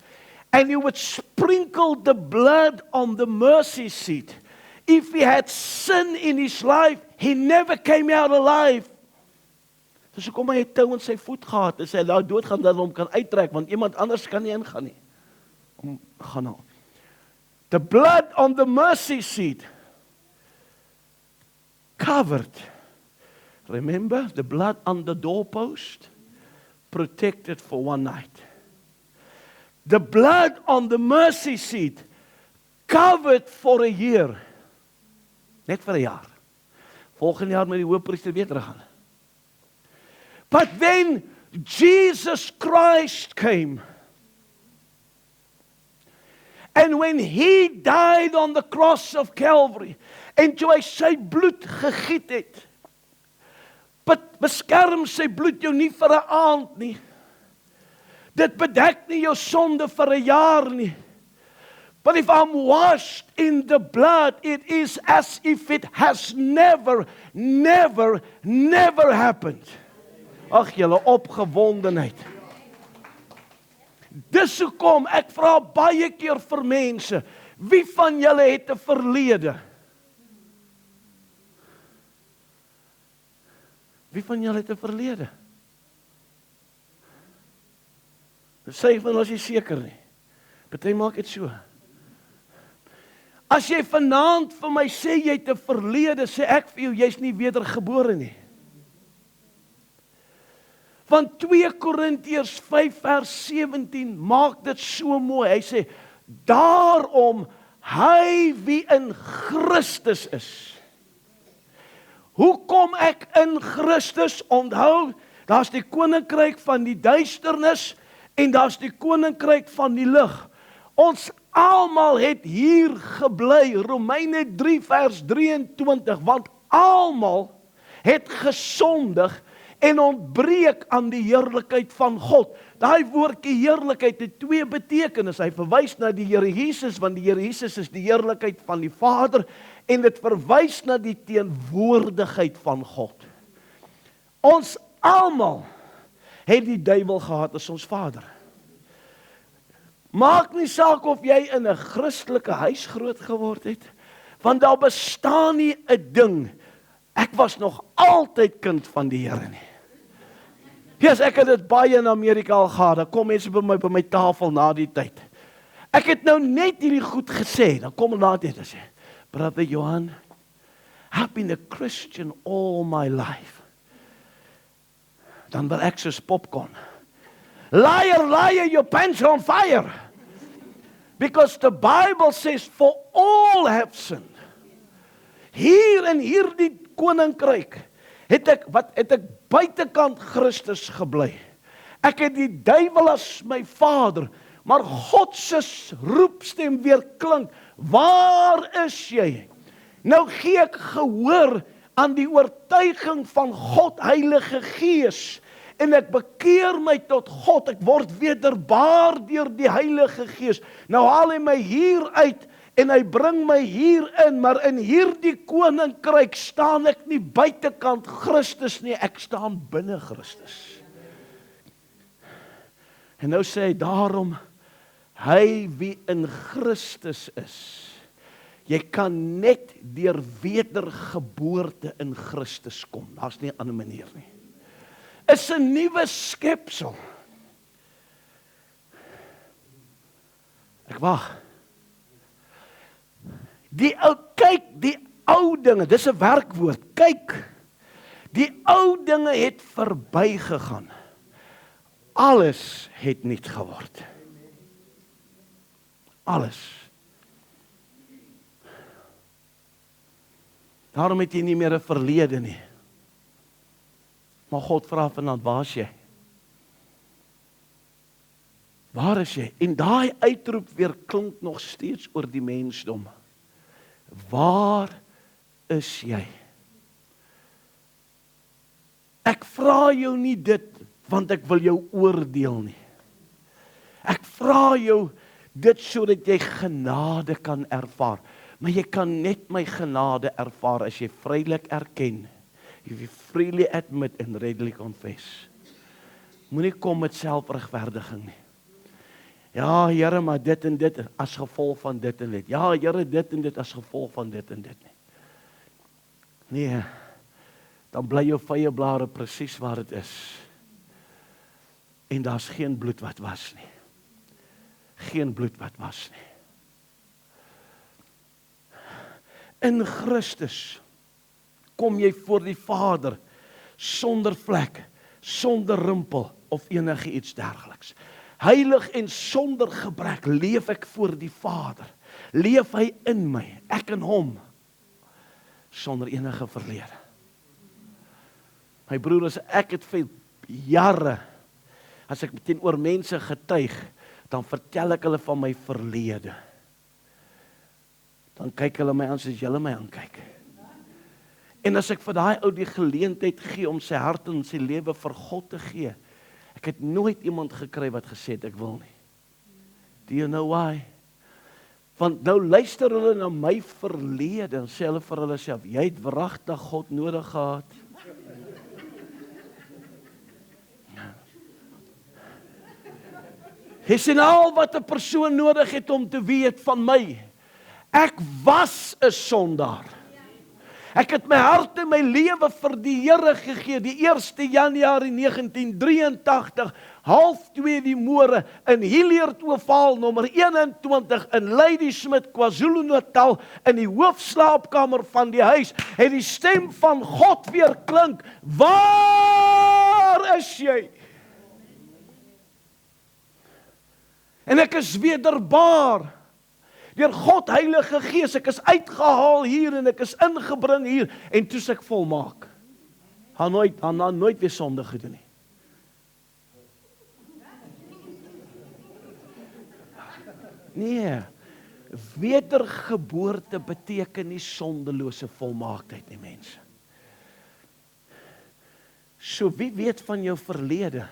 and he would sprinkle the blood on the mercy seat. If he had sin in his life, he never came out alive. Dus hoekom hy 'n tou in sy voet gehad, as hy daar doodgaan, dat hom kan uittrek, want iemand anders kan nie ingaan nie. Gaan nou. The blood on the mercy seat covered. Remember, the blood on the doorpost protected for one night. The blood on the mercy seat covered for a year. Net vir 'n jaar. Volgende jaar moet die hoëpriester weer teruggaan. But then Jesus Christ came. And when he died on the cross of Calvary, en toe hy sy bloed gegiet het, beskerm sy bloed jou nie vir 'n aand nie. Dit bedek nie jou sonde vir 'n jaar nie. But if I'm washed in the blood, it is as if it has never happened. Ag, julle opgewondenheid. Dis hoekom ek vra baie keer vir mense, wie van julle het 'n verlede? Wie van julle het 'n verlede? Sê van as jy seker nie. Party maak dit so. As jy vanaand vir my sê jy het 'n verlede, sê ek vir jou, jy's nie wedergebore nie. Want 2 Korintiërs 5 vers 17 maak dit so mooi. Hy sê, daarom hy wie in Christus is. Hoe kom ek in Christus? Onthou, daar's die koninkryk van die duisternis en daar's die koninkryk van die lig. Ons almal het hier gebly, Romeine 3 vers 23, want almal het gesondig en ontbreek aan die heerlikheid van God. Daai woordjie heerlikheid het twee betekenisse. Hy verwys na die Here Jesus, want die Here Jesus is die heerlikheid van die Vader, en dit verwys na die teenwoordigheid van God. Ons almal het die duiwel gehad as ons vader. Maak nie saak of jy in 'n Christelike huis groot geword het, want daar bestaan nie 'n ding, ek was nog altyd kind van die Here nie. Yes, ek het dit baie in Amerika al gehad, dan kom mense by my tafel na die tyd. Ek het nou net hierdie goed gesê, dan kom hulle na dit en sê, Brother Johan, I've been a Christian all my life. Dan wil ek soos popcorn. Liar, liar, your pants are on fire. Because the Bible says, for all have sinned. Hier in hierdie koninkryk het ek buitekant Christus gebly. Ek het die duiwel as my vader, maar God se roepstem weer klink, waar is jy? Nou gee ek gehoor aan die oortuiging van God Heilige Gees, en ek bekeer my tot God, ek word wederbaar deur die Heilige Gees. Nou haal hy my hier uit, en hy bring my hier in, maar in hierdie koninkryk staan ek nie buitekant Christus nie, ek staan binne Christus. En nou sê hy daarom, hy wie in Christus is, jy kan net deur wedergeboorte in Christus kom, daar's nie 'n ander manier nie. Is 'n nuwe skepsel. Ek wag. Kyk, die ou dinge, dis 'n werkwoord, kyk, die ou dinge het verbygegaan. Alles het nuut geword. Alles. Daarom het jy nie meer 'n verlede nie. Maar God vra vanaand, waar is jy? Waar is jy? En daai uitroep weer klink nog steeds oor die mensdom. Waar is jy? Ek vra jou nie dit, want ek wil jou oordeel nie. Ek vra jou dit sodat jy genade kan ervaar. Maar jy kan net my genade ervaar as jy vrylik erken. If you freely admit and readily confess. Moenie kom met selfregverdiging nie. Ja, Here, maar dit en dit as gevolg van dit en dit. Ja, Here, dit en dit as gevolg van dit en dit nie. Nee, dan bly jou vye blare presies waar dit is. En daar's geen bloed wat was nie. Geen bloed wat was nie. In Christus kom jy voor die Vader sonder vlek, sonder rimpel of enige iets dergeliks. Heilig en sonder gebrek leef ek voor die Vader. Leef hy in my, ek in hom, sonder enige verlede. My broers, ek het vir jare, as ek teenoor mense getuig, dan vertel ek hulle van my verlede. Dan kyk hulle my aan soos julle my aankyk. En as ek vir daai ou die geleentheid gee om sy hart en sy lewe vir God te gee, ek het nooit iemand gekry wat gesê het ek wil nie. Do you know why? Want nou luister hulle na my verlede en sê hulle vir hulle self, jy het wragtig God nodig gehad. Hy sien al wat 'n persoon nodig het om te weet van my. Ek was 'n sondaar. Ek het my hart en my lewe vir die Here gegee, die 1 Januarie 1983, 1:30 die môre, in Hilliard Oval, nommer 21, in Ladysmith, KwaZulu-Natal, in die hoofslaapkamer van die huis, het die stem van God weer klink, waar is jy? En ek is wederbaar, deur God Heilige Gees, ek is uitgehaal hier en ek is ingebring hier en toe is ek volmaak. Gaan nooit weer sonde gedoen nie. Nee, wedergeboorte beteken nie sondelose volmaaktheid nie, mense. So wie weet van jou verlede?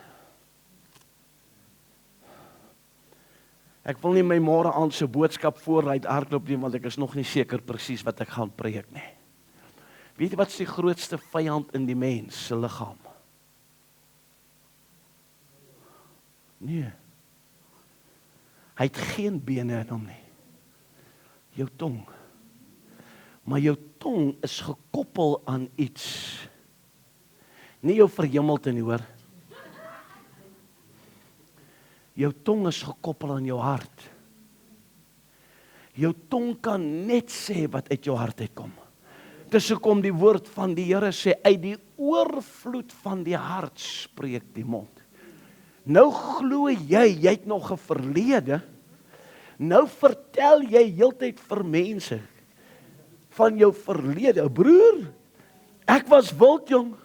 Ek wil nie my môre aand se boodskap vooruit hardloop nie, want ek is nog nie seker presies wat ek gaan preek nie. Weet jy wat is die grootste vyand in die mens se liggaam? Nee. Hy het geen bene in hom nie. Jou tong. Maar jou tong is gekoppel aan iets. Nie jou verhemelte nie, hoor. Jou tong is gekoppel aan jou hart. Jou tong kan net sê wat uit jou hart uitkom. Dis hoekom die woord van die Here sê, uit die oorvloed van die hart spreek die mond. Nou glo jy het nog 'n verlede. Nou vertel jy heeltyd vir mense van jou verlede. Broer, ek was wild jong.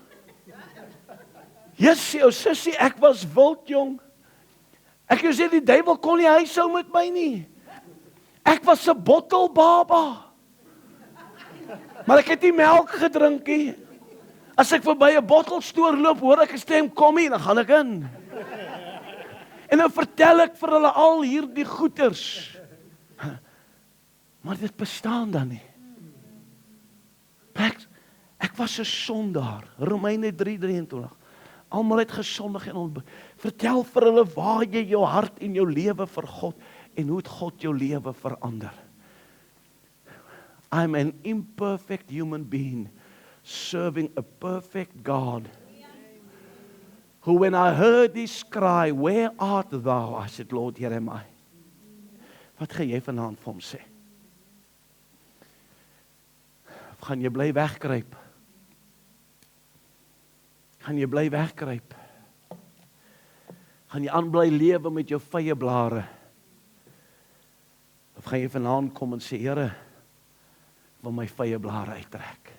Jesus, jou sussie, ek was wild jong. Ek sê die duiwel kon nie huishou met my nie. Ek was 'n bottelbaba. Maar ek het nie melk gedrink nie. As ek verby 'n bottelstoer loop, hoor ek 'n stem kom hier, dan gaan ek in. En nou vertel ek vir hulle al hierdie goeters. Maar dit bestaan dan nie. Ek was 'n sondaar. Romeine 3:23. Almal het gesondig en vertel vir hulle waar jy jou hart en jou lewe vir God en hoe het God jou lewe verander. I'm an imperfect human being serving a perfect God. Who when I heard this cry, where art thou? I said, Lord, here am I. Wat gaan jy vanaand vir hom sê? Of gaan jy bly wegkruip? Gaan jy bly wegkruip? Gaan jy aanbly lewe met jou vye blare? Of gaan jy vanaand kom en sê, Here, ek wil my vye blare uittrek?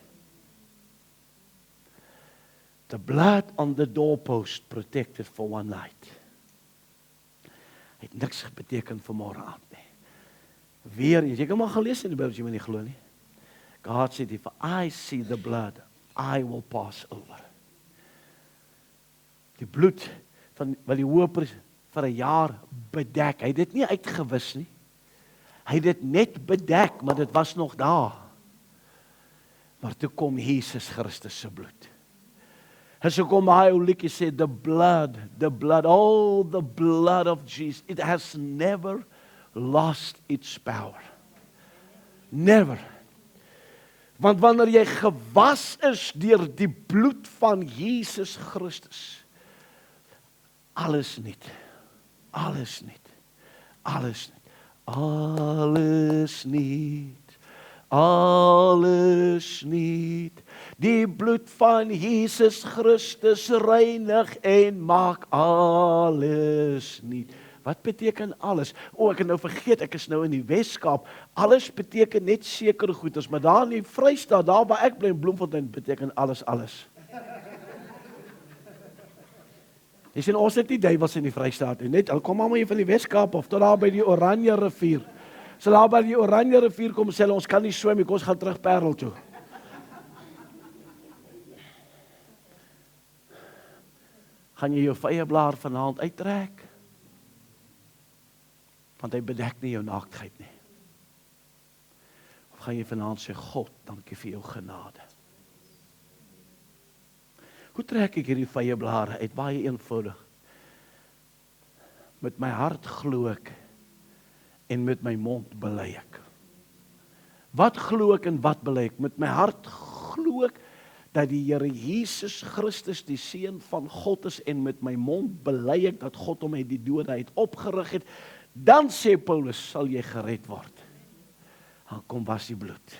The blood on the doorpost protected for one night. Het niks beteken vir môre aand nie. Weer eens, jy kan maar gelees in die Bybel as jy my nie glo nie. God said, if I see the blood, I will pass over. Die bloed van wat die hoëpriester vir 'n jaar bedek. Hy het dit nie uitgewis nie. Hy het dit net bedek, maar dit was nog daar. Maar toe kom Jesus Christus se bloed. En so kom hy ou liedjie sê, the blood, oh the blood of Jesus, it has never lost its power. Never. Want wanneer jy gewas is deur die bloed van Jesus Christus, alles niet, alles niet, alles niet, alles niet, alles niet. Die bloed van Jesus Christus reinig en maak alles niet. Wat beteken alles? Ek het nou vergeet, ek is nou in die Weskaap. Alles beteken net sekere goeders, maar daar in die Vrystaat, daar waar ek bly in Bloemfontein, beteken alles, alles. Jy sien, ons het nie duiwels in die Vrystaat nie. Net, kom maar hier van die Weskaap of tot daar by die Oranje rivier. So daar by die Oranje rivier kom sê, ons kan nie swem nie, ons gaan terug Parel toe. Gaan jy jou vye blaar vanaand uittrek? Want hy bedek nie jou naaktheid nie. Of gaan jy vanaand sê, God, dankie vir jou genade. Hoe trek ek hierdie vye blare uit? Baie eenvoudig. Met my hart glo ek en met my mond bely ek. Wat glo ek en wat bely ek? Met my hart glo ek dat die Here Jesus Christus die Seun van God is en met my mond bely ek dat God hom uit die dode uit opgerig het. Dan sê Paulus, sal jy gered word. Dan kom was die bloed.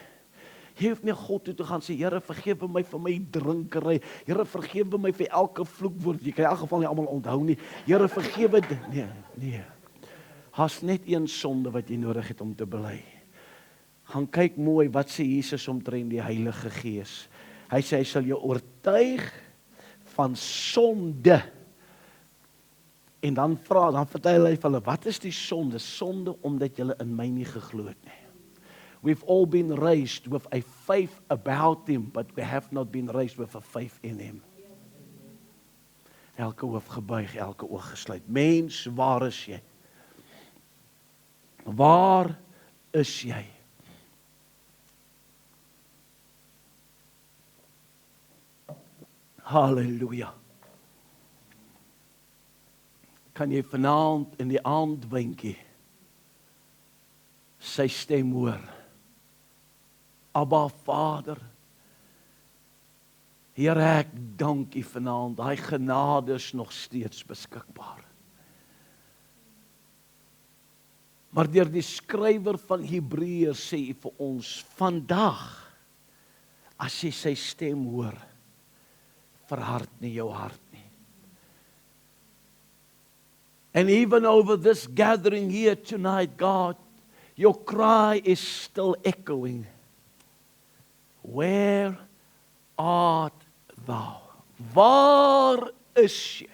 Jy hoef nie God toe te gaan sê, Here vergewe my vir my drinkery, Here vergewe my vir elke vloekwoord, jy kan in elk geval nie almal onthou nie, Here vergewe dit, nee, has net een sonde wat jy nodig het om te bely. Gaan kyk mooi, wat sê Jesus omtrent die Heilige Gees, hy sê, hy sal jou oortuig van sonde, en dan vertel hy vir hulle, wat is die sonde? Sonde omdat julle in my nie geglo het nie. We've all been raised with a faith about him, but we have not been raised with a faith in him. Elke hoof gebuig, elke oog gesluit. Mens, waar is jy? Waar is jy? Halleluja. Kan jy vanaand in die aandwinkie sy stem hoor? Abba Vader, Here, ek dank U vanaand, daai genade is nog steeds beskikbaar. Maar deur die skrywer van Hebreërs sê hy vir ons, vandag, as jy sy stem hoor, verhard nie jou hart nie. And even over this gathering here tonight, God, your cry is still echoing. Where art thou? Waar is jy?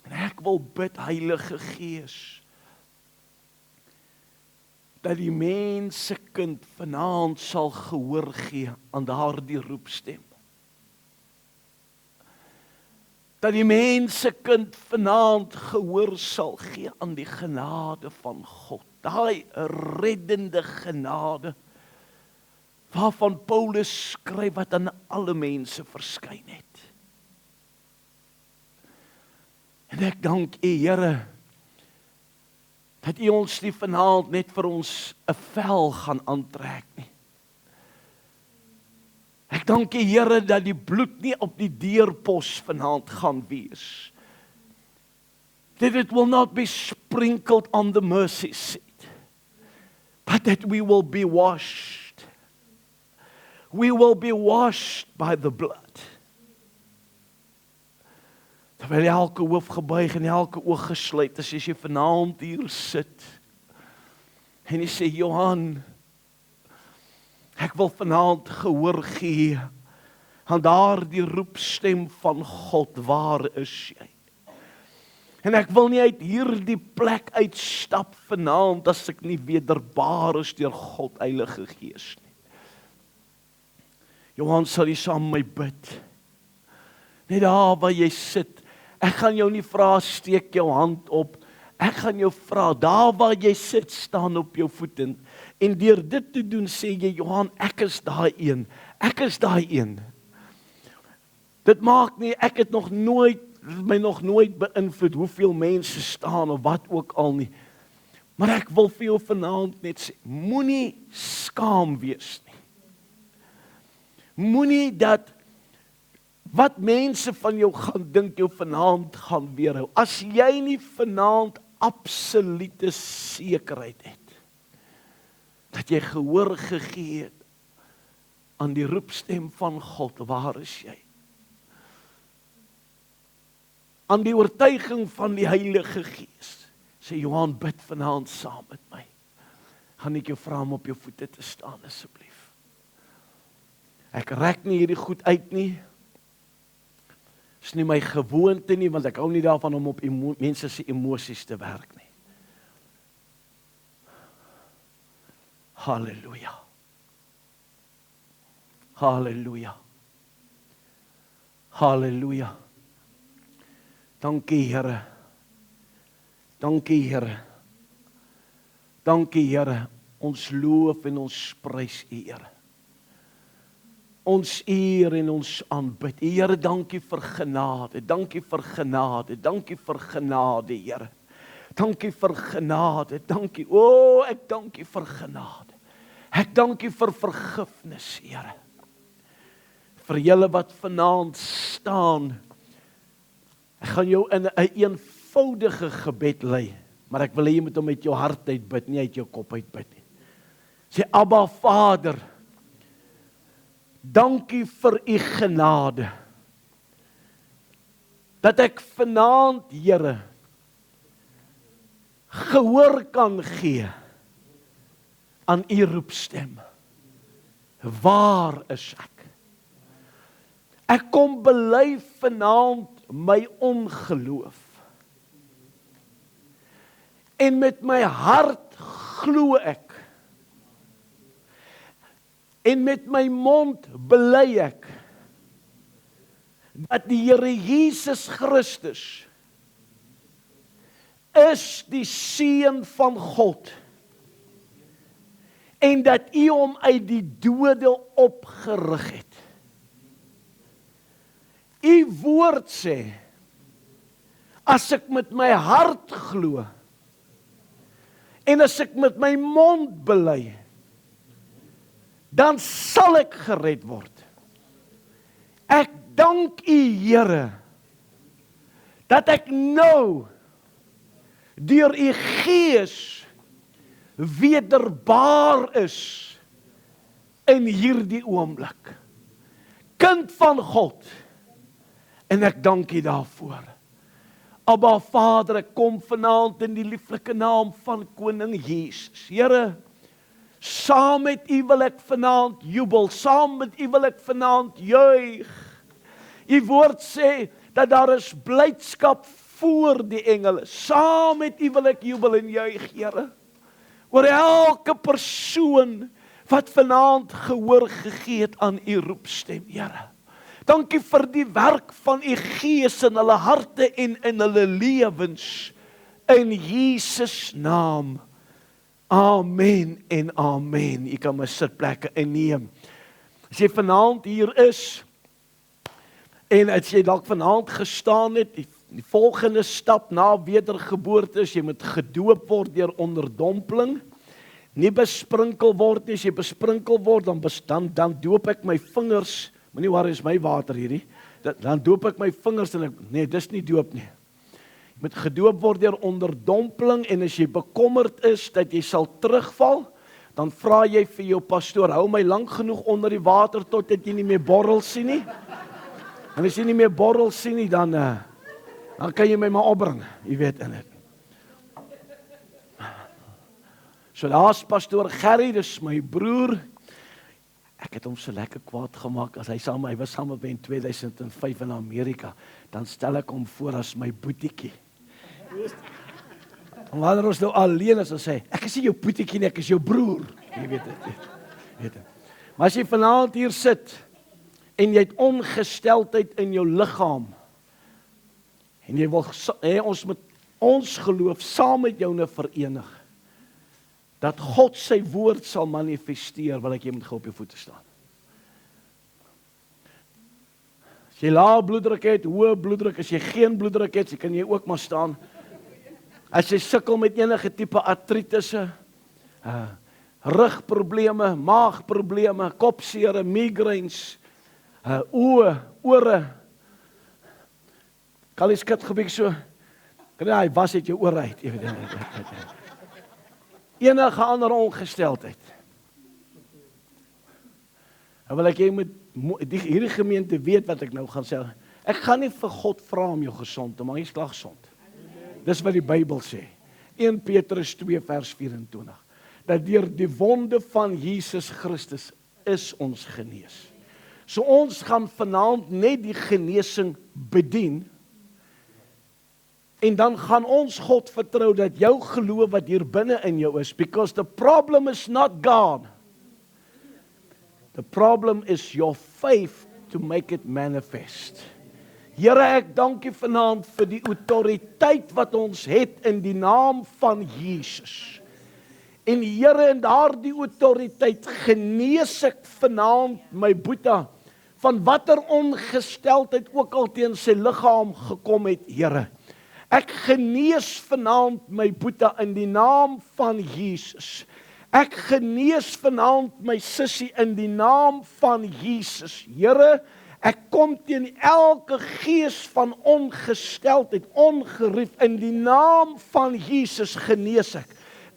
En ek wil bid, Heilige Gees, dat die mense kind vanaand sal gehoor gee aan daardie roepstem. Dat die mense kind vanaand gehoor sal gee aan die genade van God. Daai reddende genade waarvan Paulus skryf wat aan alle mense verskyn het. En ek dank U, Here, dat U ons nie vanaand net vir ons 'n vel gaan aantrek nie. Ek dank U, Here, dat die bloed nie op die deurpos vanaand gaan wees. That it will not be sprinkled on the mercy seat, but that we will be washed. We will be washed by the blood. Terwyl elke hoof gebuig en elke oog gesluit is, as jy vanaand hier sit en jy sê, Johan, ek wil vanaand gehoor gee aan daardie roepstem van God, waar is jy? En ek wil nie uit hierdie plek uitstap vanaand as ek nie wederbaar is deur God, Heilige Gees nie. Johan, sal jy saam met my bid? Net daar waar jy sit. Ek gaan jou nie vra, steek jou hand op. Ek gaan jou vra, daar waar jy sit, staan op jou voete. En deur dit te doen, sê jy, Johan, ek is daai een. Ek is daai een. Dit maak nie, ek het my nog nooit beïnvloed hoeveel mense staan of wat ook al nie. Maar ek wil vir jou vanaand net sê, moenie skaam wees nie. Moenie dat wat mense van jou gaan dink jou vanaand gaan weerhou. As jy nie vanaand absolute sekerheid het, dat jy gehoor gegee het aan die roepstem van God, waar is jy? Aan die oortuiging van die Heilige Gees, sê Johan, bid vanaand saam met my. Gaan ek jou vra om op jou voete te staan, asseblief. Ek rek nie hierdie goed uit nie. Is nie my gewoonte nie, want ek hou nie daarvan om op mense se emosies te werk nie. Halleluja. Halleluja. Halleluja. Dankie, Here. Dankie, Here. Dankie, Here. Ons loof en ons prys U, Here. Ons eer en ons aanbid. Here, dankie vir genade. Dankie vir genade. Dankie vir genade, Here. Dankie vir genade. Dankie. O, ek dankie vir genade. Ek dankie vir vergifnis, Here. Vir julle wat vanaand staan. Ek gaan jou in 'n eenvoudige gebed lei, maar ek wil hê jy moet hom met jou hart uit bid, nie uit jou kop uit bid nie. Sê, Abba Vader, dankie vir U genade, dat ek vanaand, Here, gehoor kan gee aan U roepstem. Waar is ek? Ek kom bely vanaand my ongeloof. En met my hart glo ek. En met my mond bely ek dat die Here Jesus Christus is die Seun van God en dat U hom uit die dode opgerig het. U woord sê, as ek met my hart glo en as ek met my mond bely, dan sal ek gered word. Ek dank U, Here, dat ek nou deur U Gees wederbaar is in hierdie oomblik. Kind van God, en ek dank U daarvoor. Abba Vader, ek kom vanaand in die lieflike naam van Koning Jesus. Here, saam met U wil ek vanaand jubel, saam met U wil ek vanaand juig. U woord sê dat daar is blydskap voor die engele. Saam met U wil ek jubel en juig, Here, oor elke persoon wat vanaand gehoor gegee het aan U roepstem, Here. Dankie vir die werk van U Gees in hulle harte en in hulle lewens. In Jesus naam. Amen en amen. U kan my sitplekke inneem. As jy vanaand hier is, en as jy dalk vanaand gestaan het, die volgende stap na wedergeboorte is, jy moet gedoop word deur onderdompeling. Nie besprinkel word nie, as jy besprinkel word, dan doop ek my vingers. Moenie waar is my water hierdie. Dan doop ek my vingers en nee, dis nie doop nie. Jy moet gedoop word deur onderdompeling en as jy bekommerd is dat jy sal terugval, dan vra jy vir jou pastoor, hou my lank genoeg onder die water totdat jy nie meer borrels sien nie. En as jy nie meer borrels sien nie, dan kan jy my maar opbring, jy weet in dit. So daar's pastoor Gerry, dis my broer. Ek het hom so lekker kwaad gemaak as hy was saam met my in 2005 in Amerika. Dan stel ek hom voor as my boetiekie. En wanneer ons nou alleen is, dan sê hy, ek is nie jou boetiekie nie, ek is jou broer. Jy weet dit. Maar as jy vanaand hier sit en jy het ongesteldheid in jou liggaam en jy wil ons met ons geloof saam met jou nou verenig, dat God sy woord sal manifesteer, wil ek jy moet gou op jou voete staan. As jy lae bloeddruk het, hoë bloeddruk, as jy geen bloeddruk het, kan jy ook maar staan. As jy sukkel met enige tipe artritisse, rugprobleme, maagprobleme, kopseere, migraines, ore, kan jy skat gebek so, kan jy was het jou oor uit, enige ander ongesteldheid. En wil ek jy moet hierdie gemeente weet wat ek nou gaan sê. Ek gaan nie vir God vra om jou gesond te maak, jy is klaar gesond. Dis wat die Bybel sê. 1 Petrus 2 vers 24. Dat deur die wonde van Jesus Christus is ons genees. So ons gaan vanaand net die genesing bedien. En dan gaan ons God vertrou dat jou geloof wat hier binne in jou is, because the problem is not God. The problem is your faith to make it manifest. Here, ek dank U vanaand vir die autoriteit wat ons het in die naam van Jesus. En Here, in daardie autoriteit genees ek vanaand my Boeta van watter ongesteldheid ook al teen sy liggaam gekom het, Here. Ek genees vanaand my Boeta in die naam van Jesus. Ek genees vanaand my sussie in die naam van Jesus. Here, ek kom teen elke gees van ongesteldheid, ongerief, in die naam van Jesus genees ek.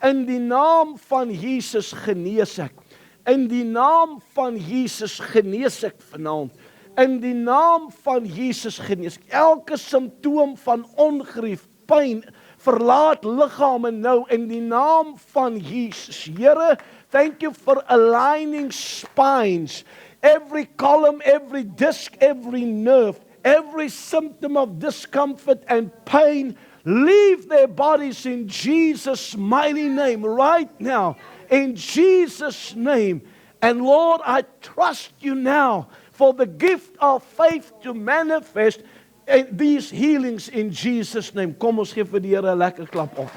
In die naam van Jesus genees ek. In die naam van Jesus genees ek vanaand. In die naam van Jesus genees. Elke simptoom van ongerief, pyn, verlaat liggame nou in die naam van Jesus. Here, thank you for aligning spines. Every column, every disc, every nerve, every symptom of discomfort and pain, leave their bodies in Jesus' mighty name right now. In Jesus' name. And Lord, I trust you now for the gift of faith to manifest and these healings in Jesus' name. Kom ons gee vir die Here 'n lekker klap op.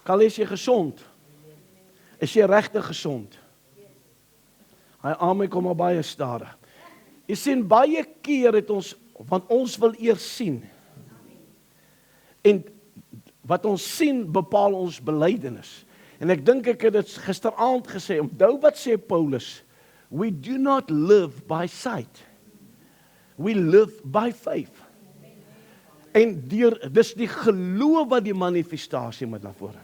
Kal is jy gesond? Is jy regtig gesond? Hy amen kom maar baie stadig. Jy sien baie keer het ons, want ons wil eers sien. En wat ons sien bepaal ons belydenis. En ek dink ek het dit gisteraand gesê, onthou wat sê Paulus, we do not live by sight. We live by faith. En dis die geloof wat die manifestasie moet na vore.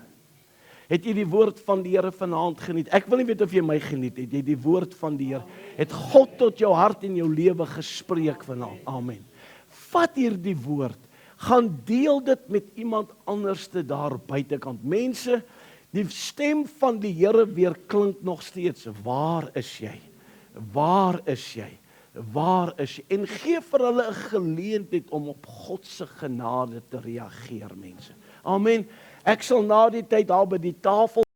Het jy die woord van die Here vanaand geniet? Ek wil nie weet of jy my geniet het. Jy die woord van die Here. Het God tot jou hart en jou lewe gespreek vanaand. Amen. Vat hierdie woord. Gaan deel dit met iemand anderste daar buitekant. Mense, die stem van die Here weer klink nog steeds. Waar is jy? Waar is jy? Waar is jy? En gee vir hulle 'n geleentheid om op God se genade te reageer, mense. Amen. Ek sal na die tyd daar by die tafel